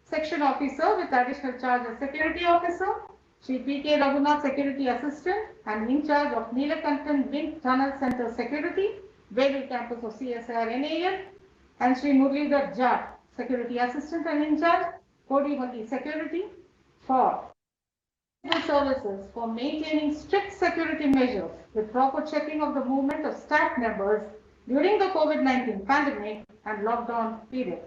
Section Officer with additional charge as Security Officer, Sri P. K. Raghunath, Security Assistant and in charge of Neelakantan Wind Tunnel Center Security, Velu Campus of CSR NAL, and Sri Murlidhar Jha, Security Assistant and in charge, Kodimati Security, for services for maintaining strict security measures with proper checking of the movement of staff members during the COVID-19 pandemic and lockdown period.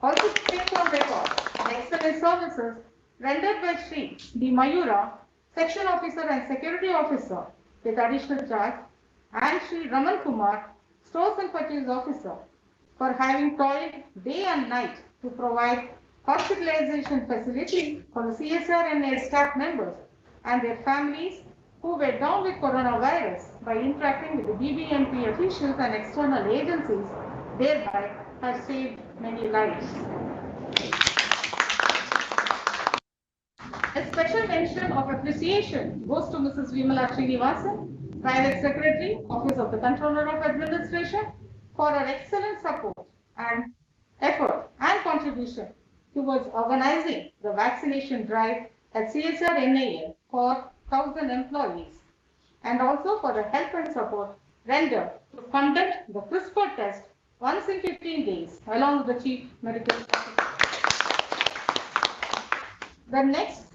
Also to take on record the excellent services rendered by Sri D. Mayura, Section Officer and Security Officer with additional charge, and Sri Raman Kumar, Stores and Purchase Officer, for having toiled day and night to provide hospitalization facilities for the CSR and their staff members and their families who were down with coronavirus by interacting with the BBMP officials and external agencies, thereby have saved many lives. A special mention of appreciation goes to Mrs. Vimala Srinivasan, Private Secretary, Office of the Controller of Administration, for her excellent support and effort and contribution towards organizing the vaccination drive at CSR NAL for 1,000 employees, and also for the help and support rendered to conduct the CRISPR test once in 15 days along with the Chief Medical Officer. The next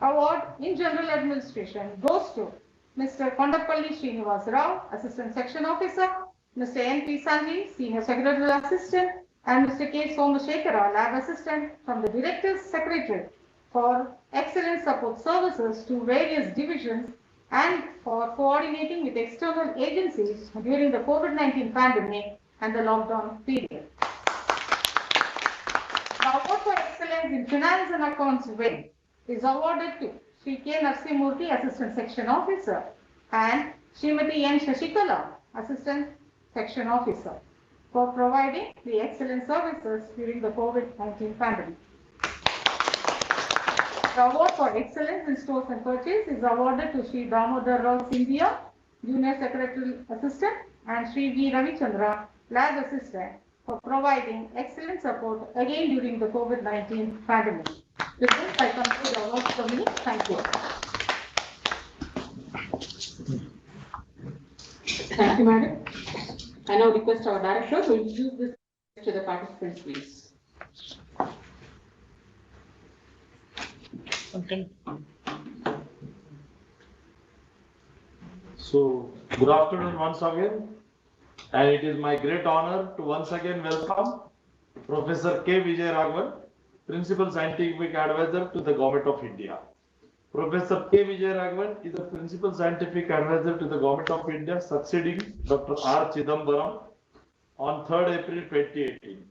award in General Administration goes to Mr. Kondapalli Srinivas Rao, Assistant Section Officer, Mr. N.P. Sanji, Senior Secretarial Assistant, and Mr. K. Somashekara, Lab Assistant from the Director's Secretary for excellent support services to various divisions and for coordinating with external agencies during the COVID-19 pandemic and the lockdown period. The Award for Excellence in Finance and Accounts wing is awarded to Sri K. Narsimurthy, Assistant Section Officer, and Srimati N. Shashikala, Assistant Section Officer, for providing the excellent services during the COVID-19 pandemic. The Award for Excellence in Stores and Purchase is awarded to Sri Damodar Rao Sindhia, Junior Secretarial Assistant, and Sri V. Ravichandra, Lab Assistant, for providing excellent support again during the COVID-19 pandemic. With this, I conclude the awards for me. Thank you. Thank you, madam. I now request our director to introduce this to the participants, please. So, good afternoon once again, and it is my great honor to once again welcome Professor K. Vijay Raghavan, Principal Scientific Advisor to the Government of India. Professor K. Vijay Raghavan is the Principal Scientific Advisor to the Government of India, succeeding Dr. R. Chidambaram on 3rd April 2018,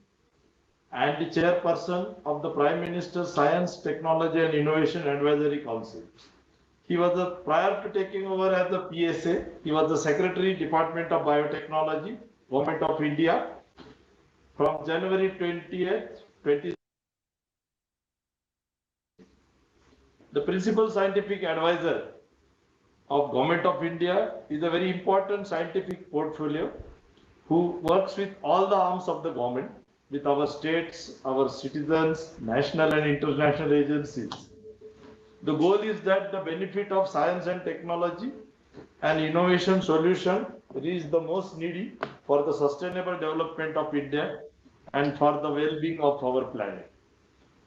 and the Chairperson of the Prime Minister's Science, Technology and Innovation Advisory Council. He was prior to taking over as the PSA, he was the Secretary, Department of Biotechnology, Government of India, from January 20th, 20. The Principal Scientific Advisor of Government of India is a very important scientific portfolio who works with all the arms of the government, with our states, our citizens, national and international agencies. The goal is that the benefit of science and technology and innovation solution reach the most needy for the sustainable development of India and for the well-being of our planet.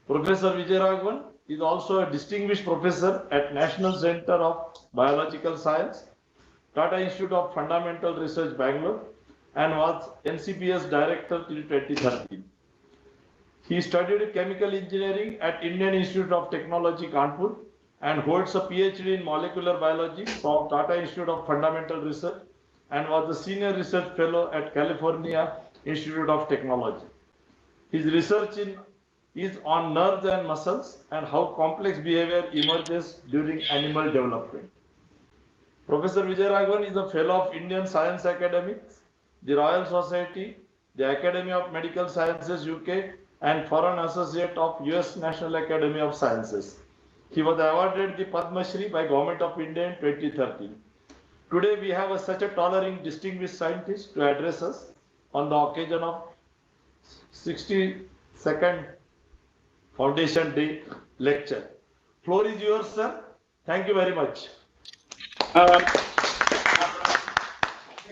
Professor Vijay Raghavan is also a distinguished professor at National Center of Biological Science, Tata Institute of Fundamental Research, Bangalore, and was NCPS Director till 2013. He studied chemical engineering at Indian Institute of Technology, Kanpur, and holds a PhD in molecular biology from Tata Institute of Fundamental Research, and was a senior research fellow at California Institute of Technology. His research is on nerves and muscles and how complex behavior emerges during animal development. Professor Vijay Raghavan is a fellow of Indian Science Academy, the Royal Society, the Academy of Medical Sciences UK, and Foreign Associate of US National Academy of Sciences. He was awarded the Padma Shri by Government of India in 2013. Today we have such a towering distinguished scientist to address us on the occasion of 62nd Foundation Day lecture. Floor is yours, sir. Thank you very much. Thank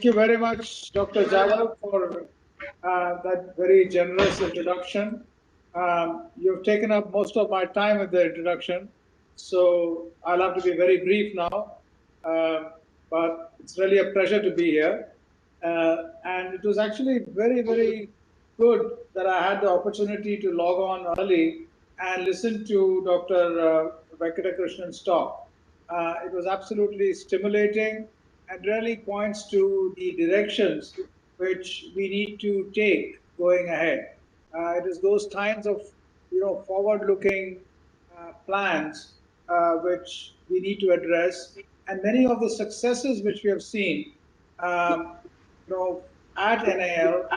you very much, Dr. Jawad, for that very generous introduction. You've taken up most of my time with the introduction, so I'll have to be very brief now. But it's really a pleasure to be here. And it was actually very, very good that I had the opportunity to log on early and listen to Dr. Venkatakrishna's talk. It was absolutely stimulating and really points to the directions which we need to take going ahead. It is those kinds of forward-looking plans which we need to address, and many of the successes which we have seen at NAL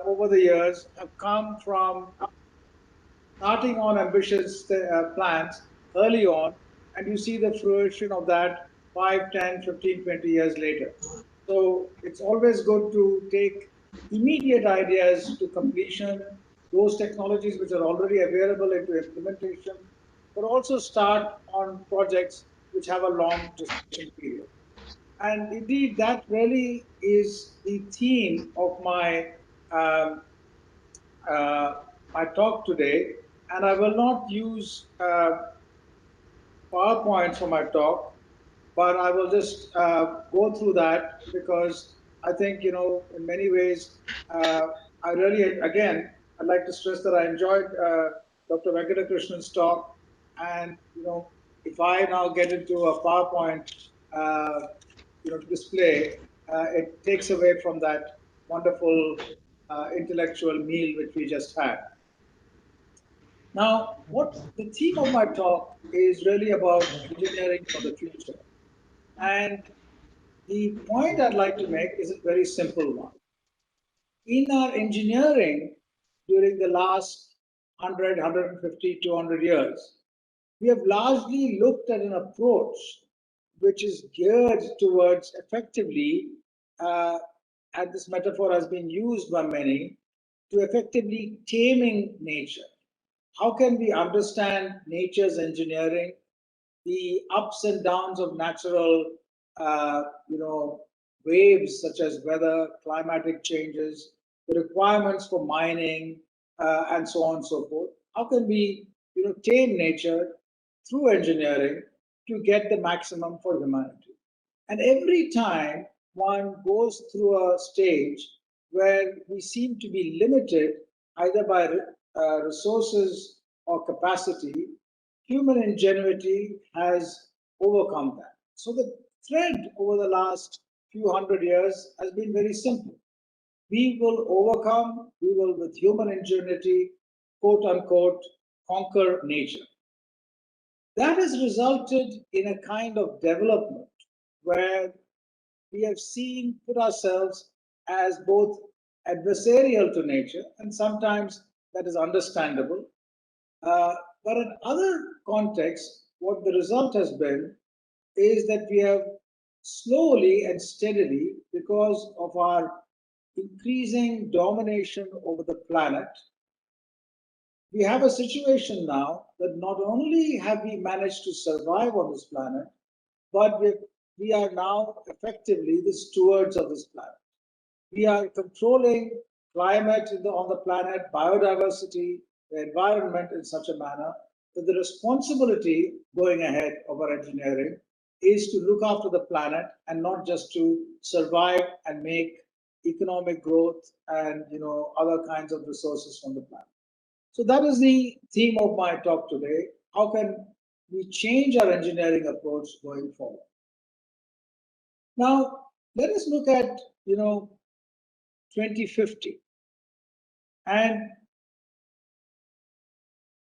over the years have come from starting on ambitious plans early on, and you see the fruition of that 5, 10, 15, 20 years later. So it's always good to take immediate ideas to completion, those technologies which are already available into implementation, but also start on projects which have a long gestation period. And indeed, that really is the theme of my my talk today. And I will not use PowerPoints for my talk, but I will just go through that because I think, in many ways, I really, again, I'd like to stress that I enjoyed Dr. Venkatakrishna's talk. And, if I now get into a PowerPoint, display, it takes away from that wonderful intellectual meal which we just had. Now, what the theme of my talk is really about engineering for the future. And the point I'd like to make is a very simple one. In our engineering, during the last 100, 150, 200 years, we have largely looked at an approach which is geared towards effectively, and this metaphor has been used by many, to effectively taming nature. How can we understand nature's engineering, the ups and downs of natural, waves such as weather, climatic changes, the requirements for mining, and so on and so forth. How can we, tame nature through engineering to get the maximum for humanity? And every time one goes through a stage where we seem to be limited either by resources or capacity, human ingenuity has overcome that. So the thread over the last few hundred years has been very simple. We will overcome, we will, with human ingenuity, quote unquote, conquer nature. That has resulted in a kind of development where we have put ourselves as both adversarial to nature, and sometimes that is understandable. But in other contexts, what the result has been is that we have slowly and steadily, because of our increasing domination over the planet, we have a situation now that not only have we managed to survive on this planet, but we are now effectively the stewards of this planet. We are controlling climate on the planet, biodiversity, the environment in such a manner that the responsibility going ahead of our engineering is to look after the planet and not just to survive and make economic growth and other kinds of resources from the planet. So that is the theme of my talk today. How can we change our engineering approach going forward? Now, let us look at 2050. And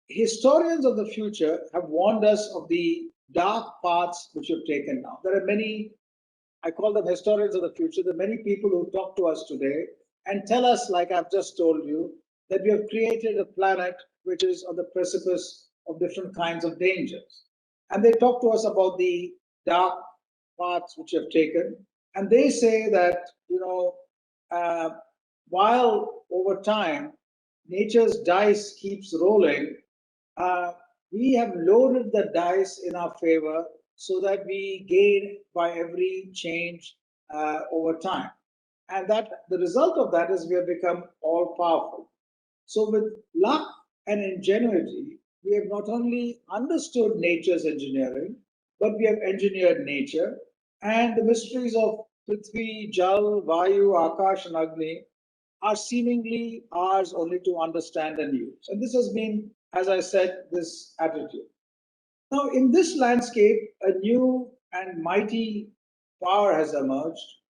historians of the future have warned us of the dark paths which we've taken now. There are many, I call them historians of the future, there are many people who talk to us today and tell us, like I've just told you, that we have created a planet which is on the precipice of different kinds of dangers. And they talk to us about the dark paths which have taken. And they say that, while over time nature's dice keeps rolling, we have loaded the dice in our favor so that we gain by every change over time. And that the result of that is we have become all powerful. So with luck and ingenuity, we have not only understood nature's engineering, but we have engineered nature, and the mysteries of Prithvi, Jal, Vayu, Akash, and Agni are seemingly ours only to understand and use. And this has been, as I said, this attitude. Now, in this landscape, a new and mighty power has emerged,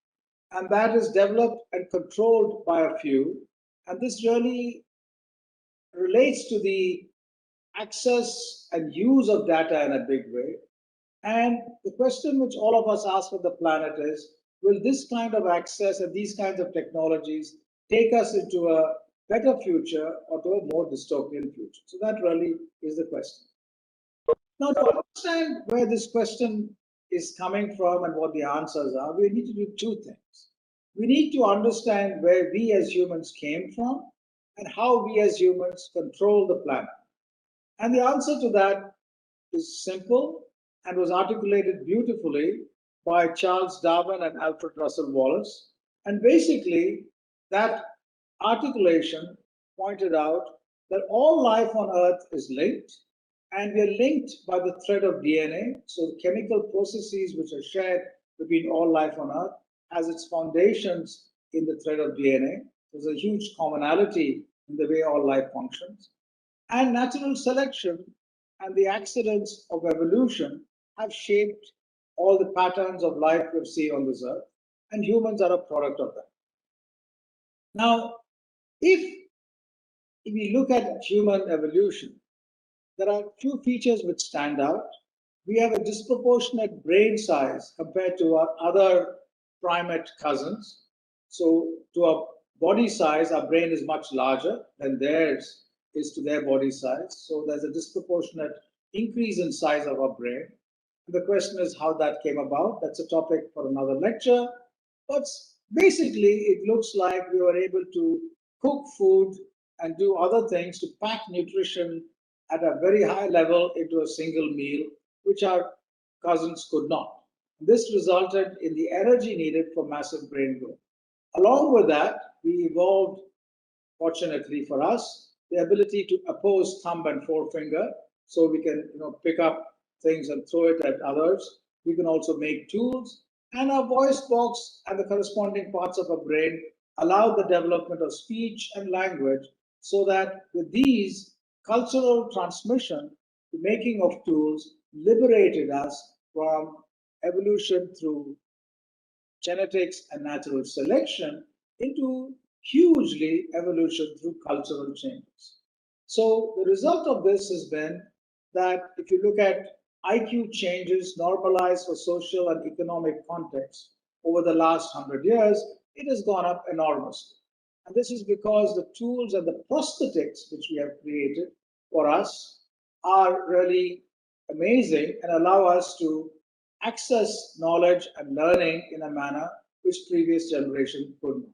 and that is developed and controlled by a few. And this really relates to the access and use of data in a big way. And the question which all of us ask for the planet is, will this kind of access and these kinds of technologies take us into a better future or to a more dystopian future? So that really is the question. Now, to understand where this question is coming from and what the answers are, we need to do two things. We need to understand where we as humans came from and how we as humans control the planet. And the answer to that is simple and was articulated beautifully by Charles Darwin and Alfred Russel Wallace. And basically, that articulation pointed out that all life on Earth is linked, and we are linked by the thread of DNA. So the chemical processes which are shared between all life on Earth has its foundations in the thread of DNA. There's a huge commonality in the way all life functions. And natural selection and the accidents of evolution have shaped all the patterns of life we see on this earth, and humans are a product of that. Now, if we look at human evolution, there are few features which stand out. We have a disproportionate brain size compared to our other primate cousins. So to our body size, our brain is much larger than theirs is to their body size. So there's a disproportionate increase in size of our brain. The question is how that came about. That's a topic for another lecture. But basically, it looks like we were able to cook food and do other things to pack nutrition at a very high level into a single meal, which our cousins could not. This resulted in the energy needed for massive brain growth. Along with that, we evolved, fortunately for us, the ability to oppose thumb and forefinger, so we can pick up things and throw it at others. We can also make tools, and our voice box and the corresponding parts of our brain allow the development of speech and language, so that with these, cultural transmission, the making of tools liberated us from evolution through genetics and natural selection into hugely evolution through cultural changes. So the result of this has been that if you look at IQ changes normalized for social and economic context over the last 100 years, it has gone up enormously. And this is because the tools and the prosthetics which we have created for us are really amazing and allow us to access knowledge and learning in a manner which previous generation couldn't.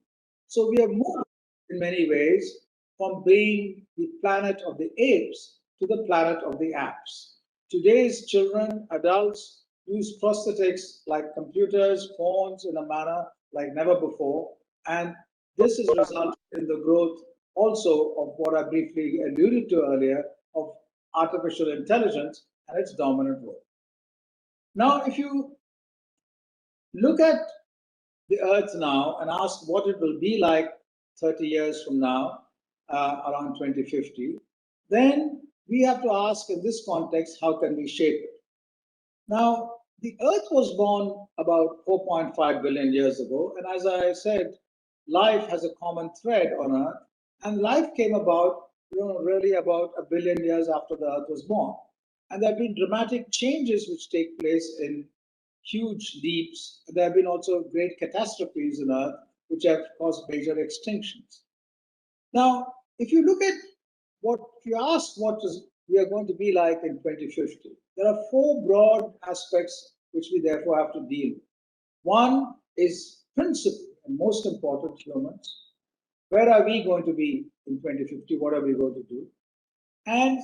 So we have moved in many ways from being the planet of the apes to the planet of the apps. Today's children, adults use prosthetics like computers, phones in a manner like never before. And this has resulted in the growth also of what I briefly alluded to earlier of artificial intelligence and its dominant role. Now, if you look at the Earth now and ask what it will be like 30 years from now, around 2050, then we have to ask in this context, how can we shape it? Now, the Earth was born about 4.5 billion years ago, and as I said, life has a common thread on Earth, and life came about, really about a billion years after the Earth was born. And there have been dramatic changes which take place in huge leaps. There have been also great catastrophes on Earth which have caused major extinctions. Now, if you look at if you ask what we are going to be like in 2050, there are four broad aspects which we therefore have to deal with. One is principle and most important, humans. Where are we going to be in 2050? What are we going to do? And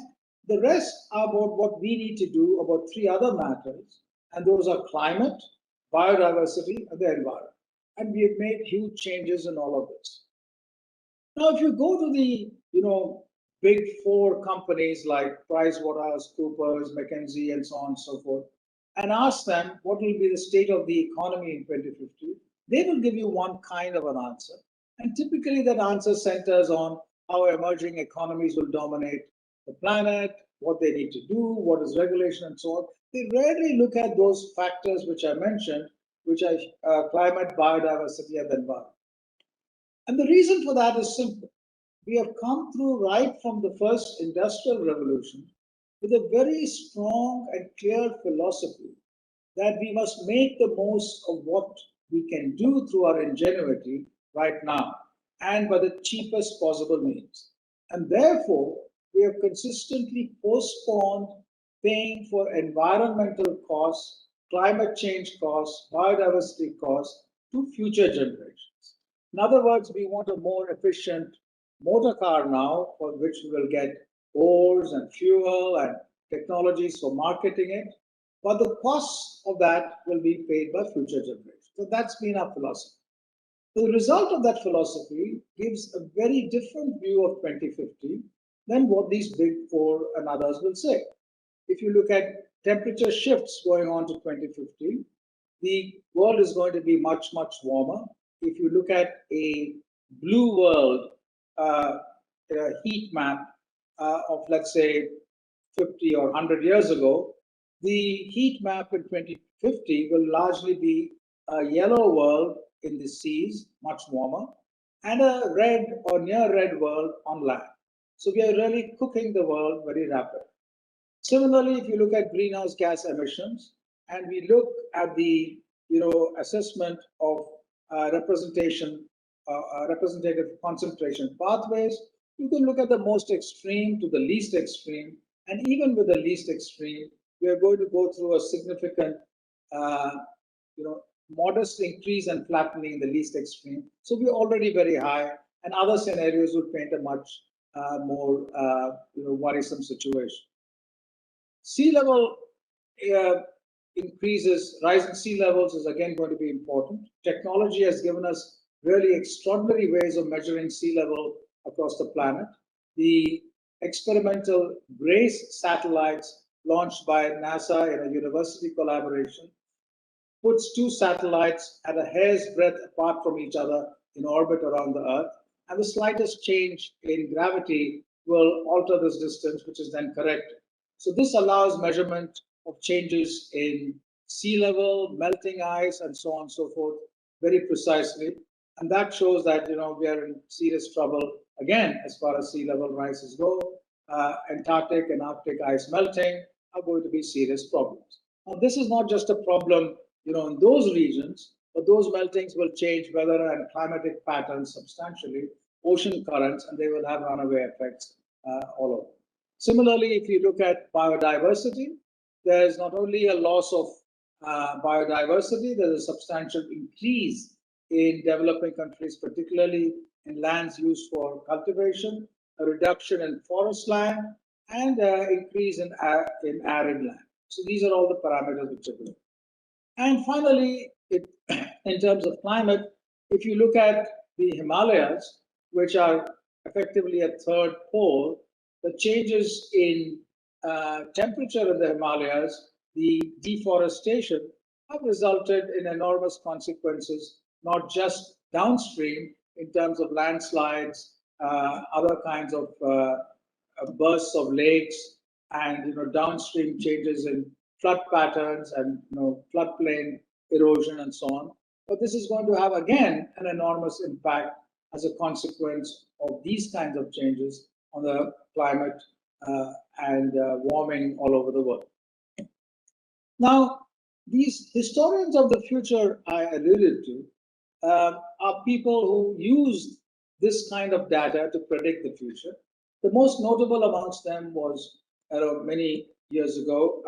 the rest are about what we need to do about three other matters, and those are climate, biodiversity, and the environment. And we have made huge changes in all of this. Now, if you go to the big four companies like PricewaterhouseCoopers, McKinsey, and so on and so forth, and ask them what will be the state of the economy in 2050, they will give you one kind of an answer. And typically that answer centers on how emerging economies will dominate the planet, what they need to do, what is regulation, and so on. They rarely look at those factors which I mentioned, which are climate, biodiversity, and the environment. And the reason for that is simple. We have come through right from the first industrial revolution with a very strong and clear philosophy that we must make the most of what we can do through our ingenuity right now and by the cheapest possible means. And therefore, we have consistently postponed paying for environmental costs, climate change costs, biodiversity costs to future generations. In other words, we want a more efficient motor car now, for which we will get ores and fuel and technologies for marketing it, but the costs of that will be paid by future generations. So that's been our philosophy. The result of that philosophy gives a very different view of 2050 than what these big four and others will say. If you look at temperature shifts going on to 2050, the world is going to be much, much warmer. If you look at a blue world heat map of, let's say, 50 or 100 years ago, the heat map in 2050 will largely be a yellow world in the seas, much warmer, and a red or near red world on land. So we are really cooking the world very rapidly. Similarly, if you look at greenhouse gas emissions, and we look at the assessment of representative concentration pathways, you can look at the most extreme to the least extreme, and even with the least extreme, we are going to go through a significant, modest increase and flattening in the least extreme. So we're already very high, and other scenarios would paint a much more worrisome situation. Sea level rising sea levels is again going to be important. Technology has given us really extraordinary ways of measuring sea level across the planet. The experimental GRACE satellites launched by NASA in a university collaboration puts two satellites at a hair's breadth apart from each other in orbit around the Earth, and the slightest change in gravity will alter this distance, which is then corrected. So this allows measurement of changes in sea level, melting ice, and so on and so forth very precisely. And that shows that we are in serious trouble again as far as sea level rises go. Antarctic and Arctic ice melting are going to be serious problems. Now, this is not just a problem in those regions, but those meltings will change weather and climatic patterns substantially, ocean currents, and they will have runaway effects all over. Similarly, if you look at biodiversity, there's not only a loss of biodiversity, there's a substantial increase in developing countries, particularly in lands used for cultivation, a reduction in forest land, and an increase in arid land. So these are all the parameters which are good. And finally, in terms of climate, if you look at the Himalayas, which are effectively a third pole, the changes in temperature in the Himalayas, the deforestation, have resulted in enormous consequences, not just downstream in terms of landslides, other kinds of bursts of lakes, and downstream changes in flood patterns and floodplain erosion and so on. But this is going to have again an enormous impact as a consequence of these kinds of changes on the climate and warming all over the world. Now, these historians of the future I alluded to are people who use this kind of data to predict the future. The most notable amongst them was many years ago,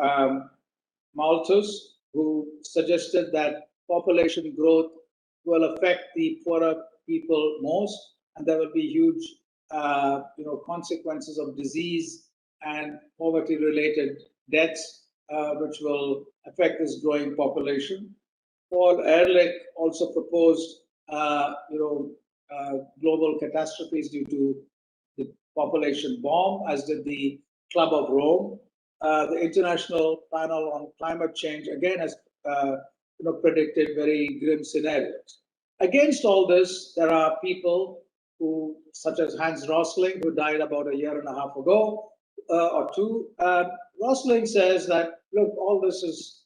Malthus, who suggested that population growth will affect the poorer people most, and there will be huge consequences of disease and poverty-related deaths, which will affect this growing population. Paul Ehrlich also proposed global catastrophes due to the population bomb, as did the Club of Rome. The International Panel on Climate Change again has predicted very grim scenarios. Against all this, there are people who, such as Hans Rosling, who died about a year and a half ago or two. Rosling says that, look, all this is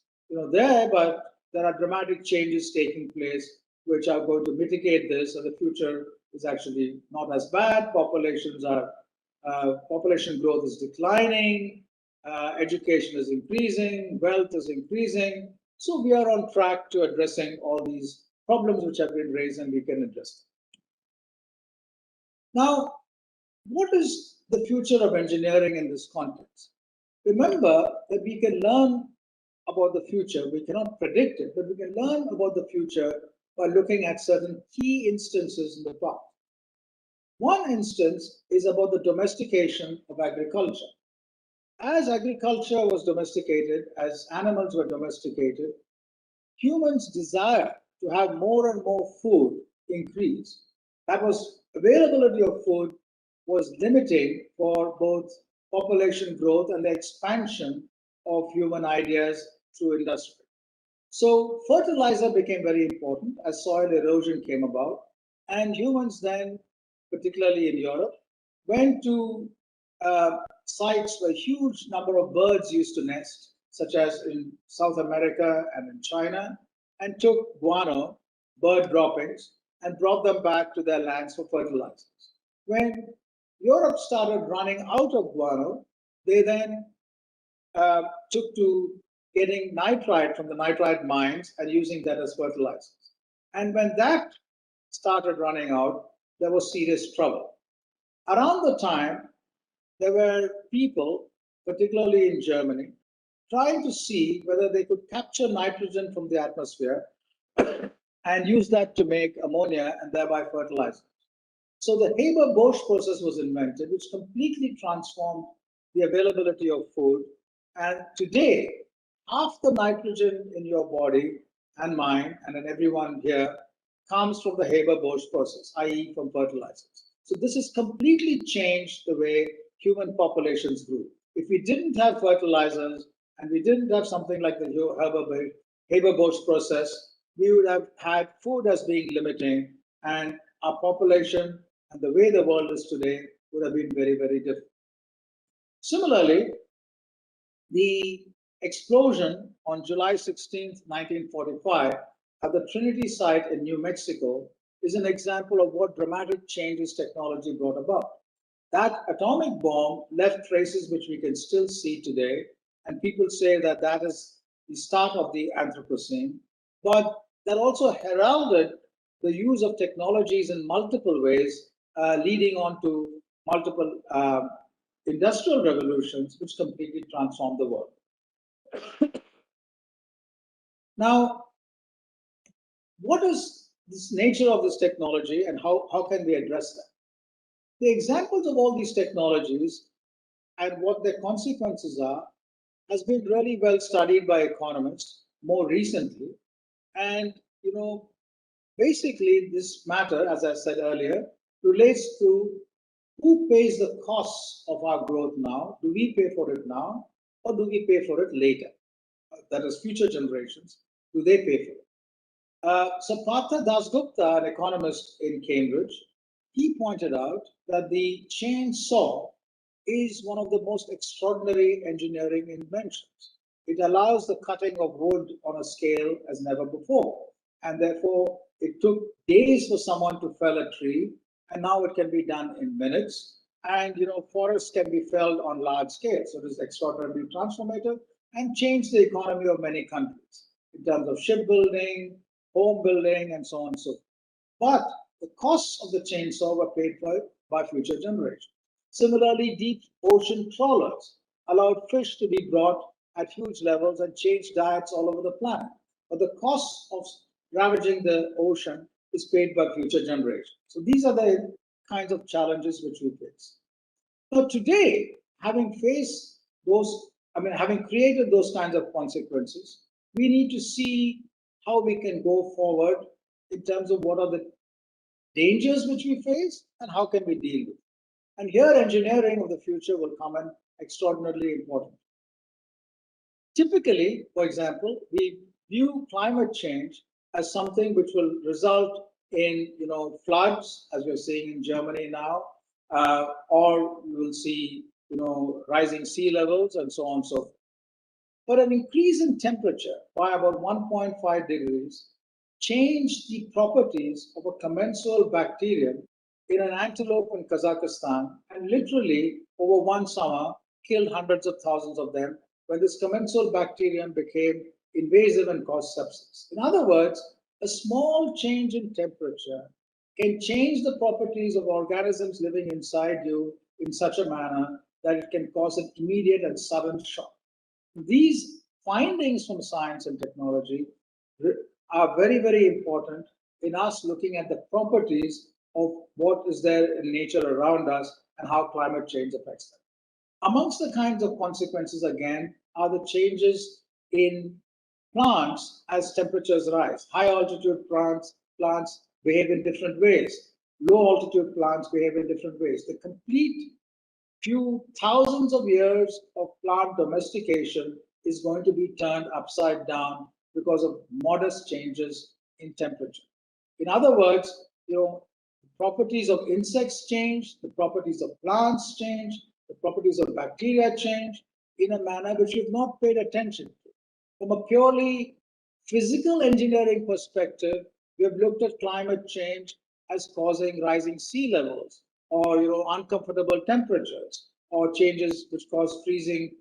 there, but there are dramatic changes taking place which are going to mitigate this, and the future is actually not as bad. Population growth is declining, education is increasing, wealth is increasing. So we are on track to addressing all these problems which have been raised, and we can address them. Now, what is the future of engineering in this context? Remember that we can learn about the future. We cannot predict it, but we can learn about the future by looking at certain key instances in the past. One instance is about the domestication of agriculture. As agriculture was domesticated, as animals were domesticated, humans' desire to have more and more food increased. That was availability of food was limiting for both population growth and the expansion of human ideas through industry. So fertilizer became very important as soil erosion came about, and humans then, particularly in Europe, went to sites where huge number of birds used to nest, such as in South America and in China, and took guano, bird droppings, and brought them back to their lands for fertilizers. When Europe started running out of guano, they then took to getting nitrite from the nitrite mines and using that as fertilizers. And when that started running out, there was serious trouble. Around the time, there were people, particularly in Germany, trying to see whether they could capture nitrogen from the atmosphere and use that to make ammonia and thereby fertilizers. So the Haber-Bosch process was invented, which completely transformed the availability of food. And today, half the nitrogen in your body and mine and in everyone here comes from the Haber-Bosch process, i.e. from fertilizers. So this has completely changed the way human populations grew. If we didn't have fertilizers and we didn't have something like the Haber-Bosch process, we would have had food as being limiting, and our population and the way the world is today would have been very, very different. Similarly, the explosion on July 16, 1945, at the Trinity site in New Mexico is an example of what dramatic changes technology brought about. That atomic bomb left traces which we can still see today, and people say that that is the start of the Anthropocene, but that also heralded the use of technologies in multiple ways, leading on to multiple industrial revolutions which completely transformed the world. Now, what is this nature of this technology and how can we address that? The examples of all these technologies and what their consequences are has been really well studied by economists more recently. And, basically this matter, as I said earlier, relates to who pays the costs of our growth now? Do we pay for it now or do we pay for it later? That is, future generations, do they pay for it? So Partha Dasgupta, an economist in Cambridge, he pointed out that the chainsaw is one of the most extraordinary engineering inventions. It allows the cutting of wood on a scale as never before. And therefore, it took days for someone to fell a tree, and now it can be done in minutes. And forests can be felled on large scale. So it is extraordinarily transformative and changed the economy of many countries in terms of shipbuilding, home building, and so on and so forth. But the costs of the chainsaw were paid for by future generations. Similarly, deep ocean trawlers allowed fish to be brought at huge levels and changed diets all over the planet. But the cost of ravaging the ocean is paid by future generations. So these are the kinds of challenges which we face. Now today, having faced those, having created those kinds of consequences, we need to see how we can go forward in terms of what are the dangers which we face and how can we deal with it. And here engineering of the future will come in extraordinarily important. Typically, for example, we view climate change as something which will result in floods, as we're seeing in Germany now, or we will see rising sea levels and so on and so forth. But an increase in temperature by about 1.5 degrees changed the properties of a commensal bacterium in an antelope in Kazakhstan, and literally over one summer killed hundreds of thousands of them when this commensal bacterium became invasive and caused sepsis. In other words, a small change in temperature can change the properties of organisms living inside you in such a manner that it can cause an immediate and sudden shock. These findings from science and technology are very, very important in us looking at the properties of what is there in nature around us and how climate change affects them. Amongst the kinds of consequences, again, are the changes in plants as temperatures rise. High altitude plants behave in different ways. Low altitude plants behave in different ways. The complete few thousands of years of plant domestication is going to be turned upside down because of modest changes in temperature. In other words, the properties of insects change, the properties of plants change, the properties of bacteria change in a manner which we've not paid attention to. From a purely physical engineering perspective, we have looked at climate change as causing rising sea levels or uncomfortable temperatures or changes which cause freezing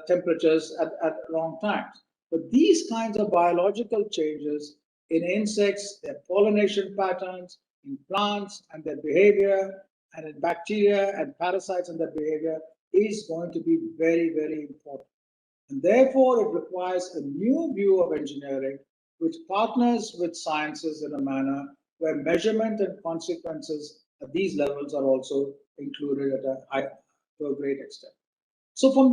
temperatures at wrong times. But these kinds of biological changes in insects, their pollination patterns, in plants and their behavior, and in bacteria and parasites and their behavior is going to be very, very important. And therefore, it requires a new view of engineering which partners with sciences in a manner where measurement and consequences at these levels are also included to a great extent. So from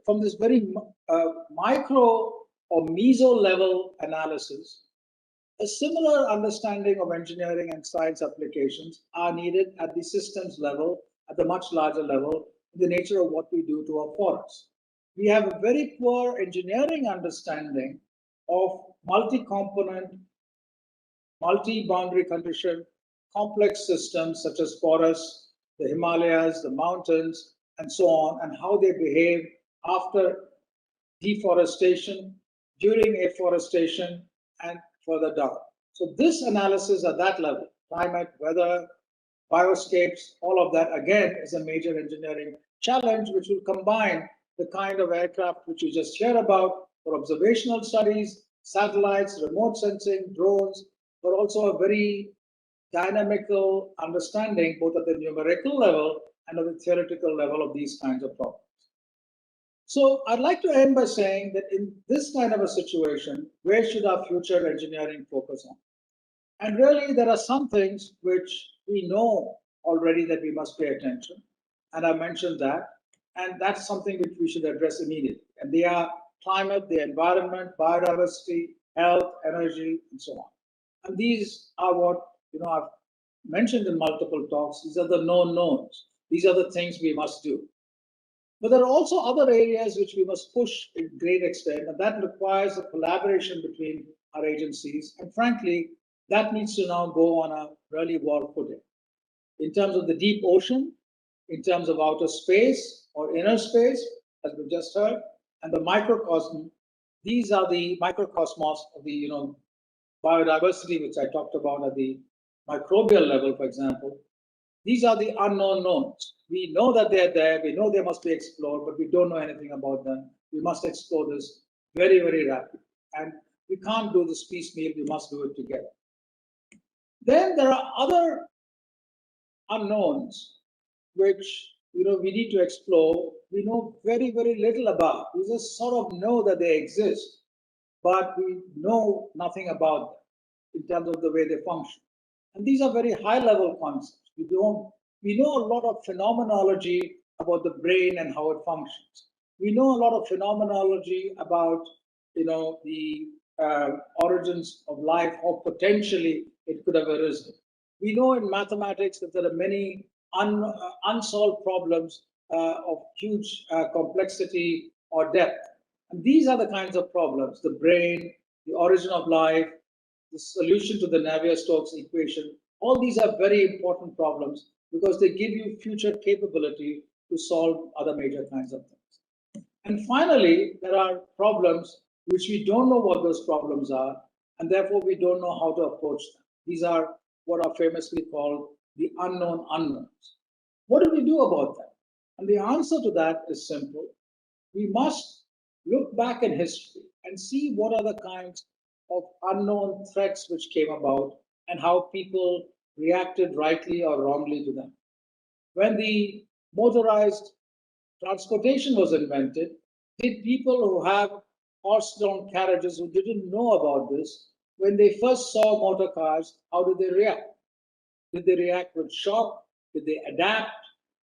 from this very micro or meso level analysis, a similar understanding of engineering and science applications are needed at the systems level, at the much larger level, in the nature of what we do to our forests. We have a very poor engineering understanding of multi-component, multi-boundary condition, complex systems such as forests, the Himalayas, the mountains, and so on, and how they behave after deforestation, during afforestation, and further down. So this analysis at that level, climate, weather, bioscapes, all of that, again, is a major engineering challenge, which will combine the kind of aircraft which you just hear about for observational studies, satellites, remote sensing, drones, but also a very dynamical understanding both at the numerical level and at the theoretical level of these kinds of problems. So I'd like to end by saying that in this kind of a situation, where should our future engineering focus on? And really, there are some things which we know already that we must pay attention, and I mentioned that, and that's something which we should address immediately. And they are climate, the environment, biodiversity, health, energy, and so on. And these are what I've mentioned in multiple talks. These are the known knowns. These are the things we must do. But there are also other areas which we must push in great extent, and that requires a collaboration between our agencies. And frankly, that needs to now go on a really war footing. In terms of the deep ocean, in terms of outer space or inner space, as we just heard, and the microcosm, these are the microcosmos of the biodiversity, which I talked about at the microbial level, for example. These are the unknown knowns. We know that they're there, we know they must be explored, but we don't know anything about them. We must explore this very, very rapidly. And we can't do this piecemeal, we must do it together. Then there are other unknowns which we need to explore. We know very, very little about. We just sort of know that they exist, but we know nothing about them in terms of the way they function. And these are very high-level concepts. We know a lot of phenomenology about the brain and how it functions. We know a lot of phenomenology about the origins of life, how potentially it could have arisen. We know in mathematics that there are many unsolved problems of huge complexity or depth. And these are the kinds of problems: the brain, the origin of life, the solution to the Navier-Stokes equation. All these are very important problems because they give you future capability to solve other major kinds of things. And finally, there are problems which we don't know what those problems are, and therefore we don't know how to approach them. These are what are famously called the unknown unknowns. What do we do about that? And the answer to that is simple. We must look back in history and see what are the kinds of unknown threats which came about and how people reacted rightly or wrongly to them. When the motorized transportation was invented, did people who have horse-drawn carriages who didn't know about this, when they first saw motor cars, how did they react? Did they react with shock? Did they adapt?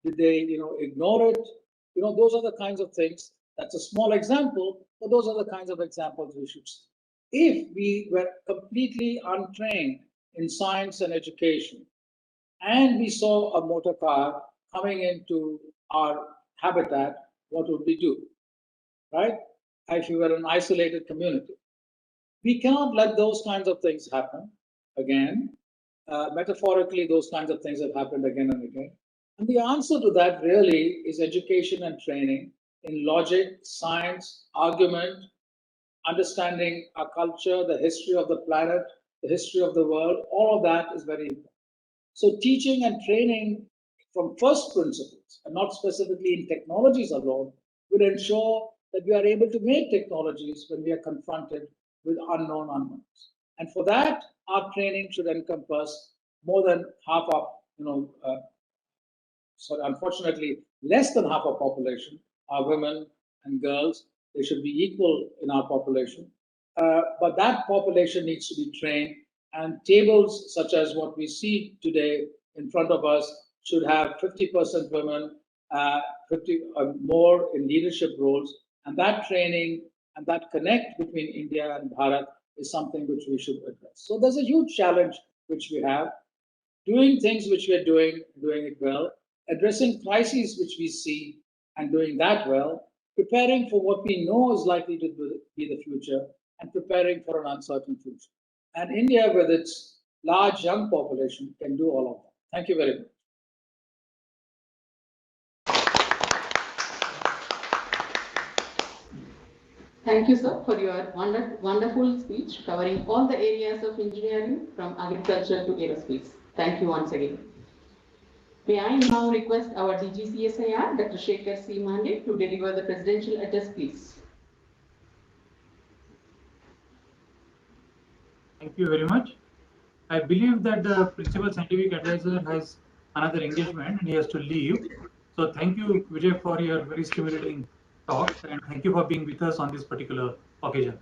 Did they, ignore it? Those are the kinds of things. That's a small example, but those are the kinds of examples we should see. If we were completely untrained in science and education, and we saw a motor car coming into our habitat, what would we do, right? If we were an isolated community. We cannot let those kinds of things happen again. Metaphorically, those kinds of things have happened again and again. And the answer to that really is education and training in logic, science, argument, understanding our culture, the history of the planet, the history of the world. All of that is very important. So teaching and training from first principles, and not specifically in technologies alone, will ensure that we are able to make technologies when we are confronted with unknown unknowns. And for that, our training should encompass more than half of, unfortunately, less than half of population are women and girls. They should be equal in our population. But that population needs to be trained, and tables such as what we see today in front of us should have 50% women, 50 or more in leadership roles, And that training and that connect between India and Bharat is something which we should address. So there's a huge challenge which we have, doing things which we're doing it well, addressing crises which we see and doing that well, preparing for what we know is likely to be the future, and preparing for an uncertain future. And India, with its large young population, can do all of that. Thank you very much. Thank you, sir, for your wonderful speech covering all the areas of engineering from agriculture to aerospace. Thank you once again. May I now request our DG CSIR, Dr. Shekhar C. Mande, to deliver the presidential address, please. Thank you very much. I believe that the principal scientific advisor has another engagement and he has to leave. So thank you, Vijay, for your very stimulating talk, and thank you for being with us on this particular occasion.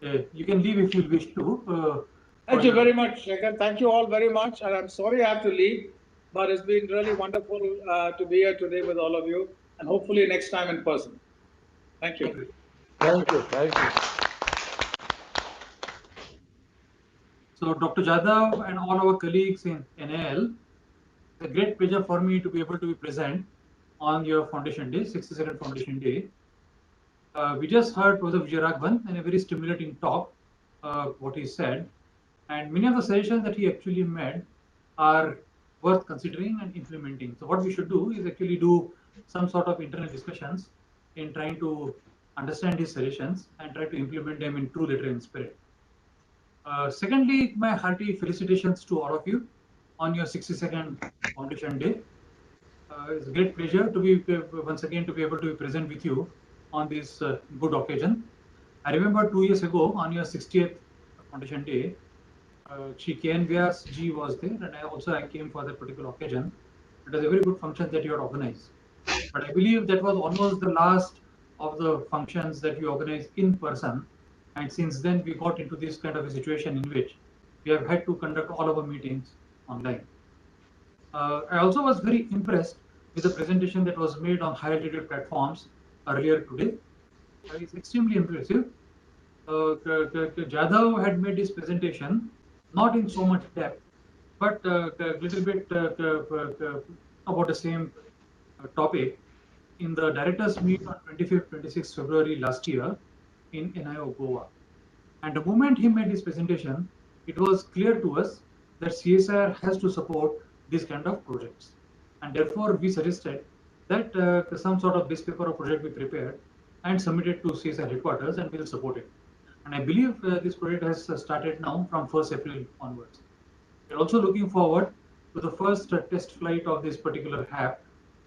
You can leave if you wish to. Thank you very much, Shekhar. Thank you all very much. And I'm sorry I have to leave, but it's been really wonderful to be here today with all of you, and hopefully next time in person. Thank you. Thank you. Thank you. So Dr. Jadhav and all our colleagues in NAL, it's a great pleasure for me to be able to be present on your Foundation Day, 62nd Foundation Day. We just heard Professor Vijayaraghavan and a very stimulating talk, what he said, and many of the suggestions that he actually made are worth considering and implementing. So what we should do is actually do some sort of internal discussions in trying to understand his suggestions and try to implement them in true letter and spirit. Secondly, my hearty felicitations to all of you on your 62nd Foundation Day. It's a great pleasure to be once again to be able to be present with you on this good occasion. I remember 2 years ago on your 60th Foundation Day, Shri K.N. Vyas ji was there, and I came for that particular occasion. It was a very good function that you had organized. But I believe that was almost the last of the functions that we organized in person. And since then, we got into this kind of a situation in which we have had to conduct all of our meetings online. I also was very impressed with the presentation that was made on high altitude platforms earlier today. It's extremely impressive. Jadhav had made his presentation not in so much depth, but a little bit about the same topic in the directors meet on 25th, 26th February last year in NIO, Goa. And the moment he made his presentation, it was clear to us that CSIR has to support these kind of projects. And therefore, we suggested that some sort of base paper or project be prepared and submitted to CSIR headquarters, and we'll support it. And I believe this project has started now from 1st April onwards. We're also looking forward to the first test flight of this particular HAP,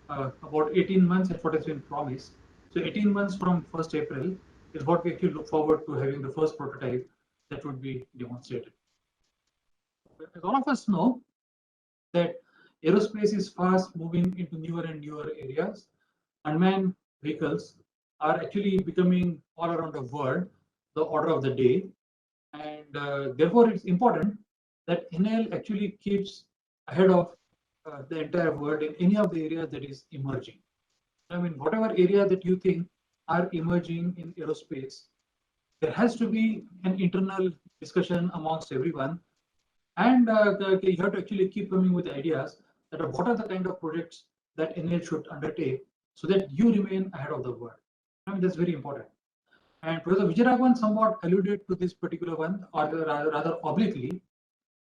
about 18 months at what has been promised. So 18 months from 1st April is what we actually look forward to having the first prototype that would be demonstrated. As all of us know, that aerospace is fast moving into newer and newer areas. Unmanned vehicles are actually becoming all around the world the order of the day, and therefore it's important that NAL actually keeps ahead of the entire world in any of the areas that is emerging. I mean, whatever area that you think are emerging in aerospace, there has to be an internal discussion amongst everyone, and you have to actually keep coming with ideas that what are the kind of projects that NAL should undertake so that you remain ahead of the world. I mean, that's very important. And Professor Vijayaraghavan somewhat alluded to this particular one, or rather obliquely.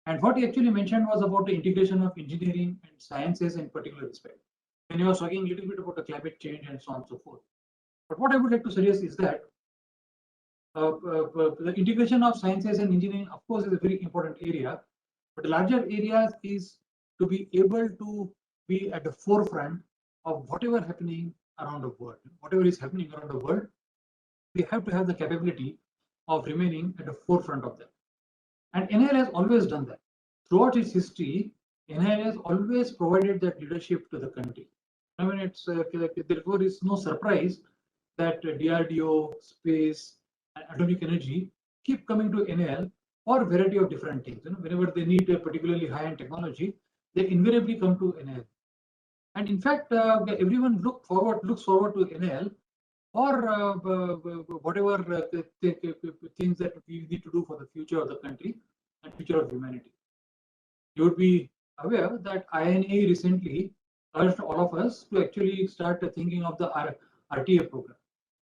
And what he actually mentioned was about the integration of engineering and sciences in particular respect. And he was talking a little bit about the climate change and so on and so forth. But what I would like to suggest is that the integration of sciences and engineering, of course, is a very important area. But the larger area is to be able to be at the forefront of whatever happening around the world. Whatever is happening around the world, we have to have the capability of remaining at the forefront of them. And NAL has always done that. Throughout its history, NAL has always provided that leadership to the country. I mean, it's therefore is no surprise that DRDO, space, and atomic energy keep coming to NAL for a variety of different things. You know, whenever they need a particularly high-end technology, they invariably come to NAL. And in fact, everyone looks forward to NAL or whatever things that we need to do for the future of the country and future of humanity. You would be aware that INA recently urged all of us to actually start thinking of the RTA program.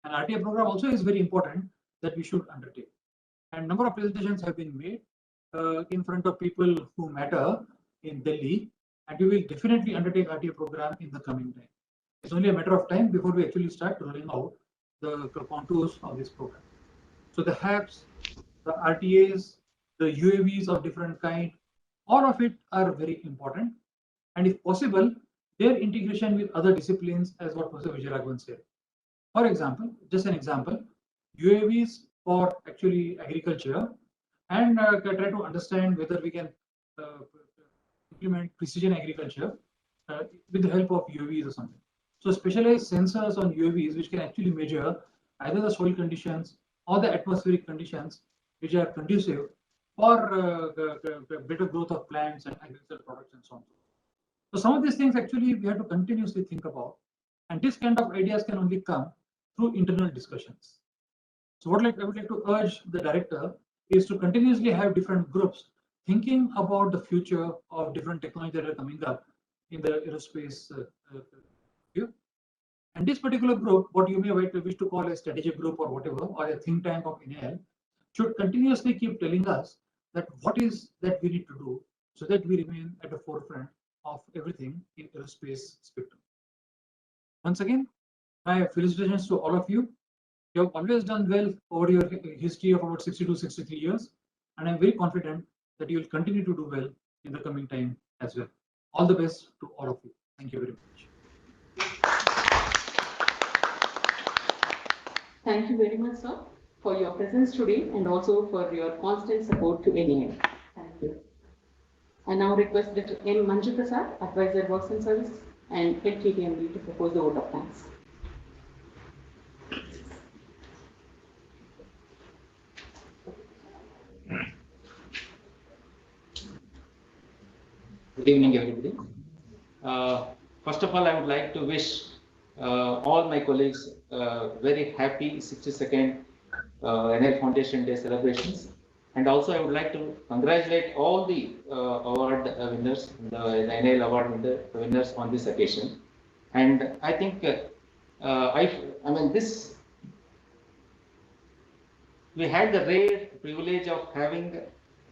And RTA program also is very important that we should undertake. And number of presentations have been made in front of people who matter in Delhi, and we will definitely undertake RTA program in the coming time. It's only a matter of time before we actually start rolling out the contours of this program. So the HABs, the RTAs, the UAVs of different kind, all of it are very important. And if possible, their integration with other disciplines, as what Professor Vijayaraghavan said. For example, just an example, UAVs for actually agriculture, and try to understand whether we can implement precision agriculture with the help of UAVs or something. So specialized sensors on UAVs which can actually measure either the soil conditions or the atmospheric conditions which are conducive for better growth of plants and agricultural products and so on. So some of these things actually we have to continuously think about, and this kind of ideas can only come through internal discussions. So what I would like to urge the director is to continuously have different groups thinking about the future of different technologies that are coming up in the aerospace field. And this particular group, what you may wish to call a strategic group or whatever, or a think tank of NAL, should continuously keep telling us that what is that we need to do so that we remain at the forefront of everything in aerospace spectrum. Once again, my felicitations to all of you. You have always done well over your history of about 62, 63 years, and I'm very confident that you will continue to do well in the coming time as well. All the best to all of you. Thank you very much. Thank you very much, sir, for your presence today and also for your constant support to NAL. Thank you. I now request Dr. M. Manju Prasad, Advisor Works and Service, and Head KTMD to propose the vote of thanks. Good evening, everybody. First of all, I would like to wish all my colleagues very happy 62nd NAL Foundation Day celebrations. And also, I would like to congratulate all the award winners, the NAL award winners on this occasion. And I think, we had the rare privilege of having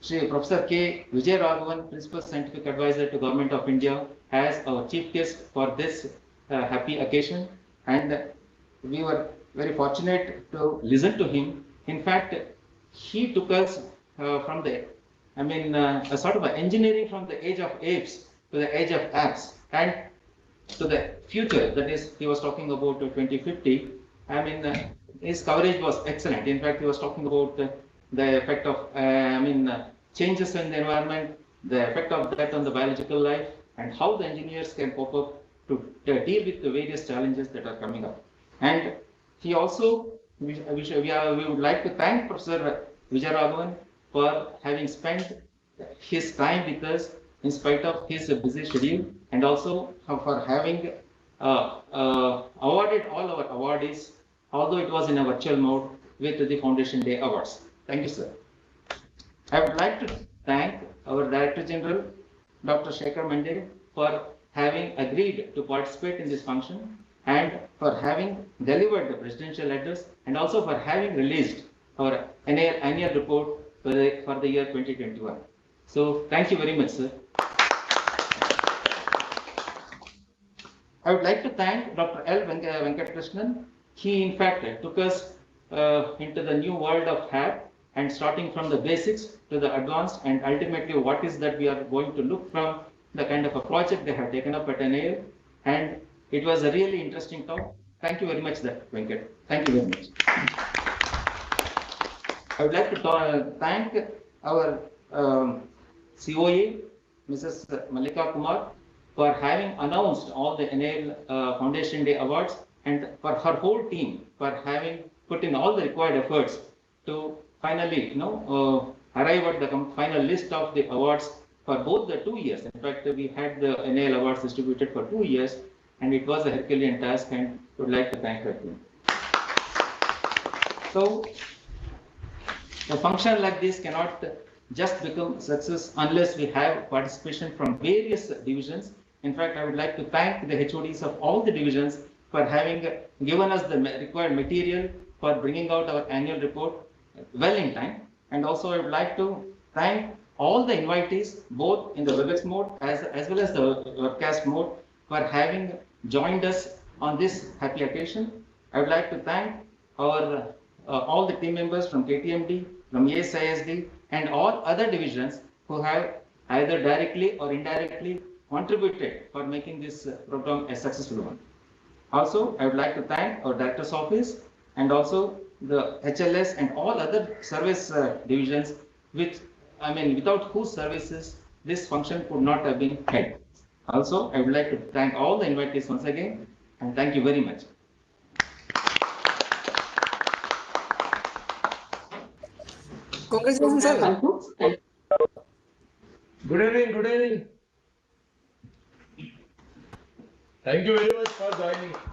Shri Professor K. Vijayaraghavan, Principal Scientific Advisor to Government of India, as our chief guest for this happy occasion. And we were very fortunate to listen to him. In fact, he took us from the, a sort of engineering from the age of apes to the age of apps and to the future. That is, he was talking about 2050. His coverage was excellent. In fact, he was talking about the effect of, changes in the environment, the effect of that on the biological life, and how the engineers can cope up to deal with the various challenges that are coming up. And he also, we would like to thank Professor Vijayaraghavan for having spent his time with us in spite of his busy schedule, and also for having awarded all our awardees, although it was in a virtual mode, with the Foundation Day Awards. Thank you, sir. I would like to thank our Director General, Dr. Shekhar Mande, for having agreed to participate in this function and for having delivered the presidential address, and also for having released our annual report for the year 2021. So thank you very much, sir. I would like to thank Dr. L. Venkatakrishnan. He in fact took us into the new world of HAB, and starting from the basics to the advanced, and ultimately what is that we are going to look from the kind of a project they have taken up at NAL. And it was a really interesting talk. Thank you very much, Venkat. Thank you very much. I would like to thank our COA, Mrs. Malika Kumar, for having announced all the NAL Foundation Day Awards, and for her whole team for having put in all the required efforts to finally, arrive at the final list of the awards for both the 2 years. In fact, we had the NAL awards distributed for 2 years, and it was a Herculean task, and would like to thank her team. So a function like this cannot just become success unless we have participation from various divisions. In fact, I would like to thank the HODs of all the divisions for having given us the required material for bringing out our annual report well in time. And also I would like to thank all the invitees, both in the WebEx mode as well as the webcast mode, for having joined us on this happy occasion. I would like to thank our all the team members from KTMD, from ASISD, and all other divisions who have either directly or indirectly contributed for making this program a successful one. Also, I would like to thank our Director's Office and also the HLS and all other service divisions, without whose services this function could not have been held. Also, I would like to thank all the invitees once again, and thank you very much. Congratulations, sir. Good evening, good evening. Thank you very much for joining.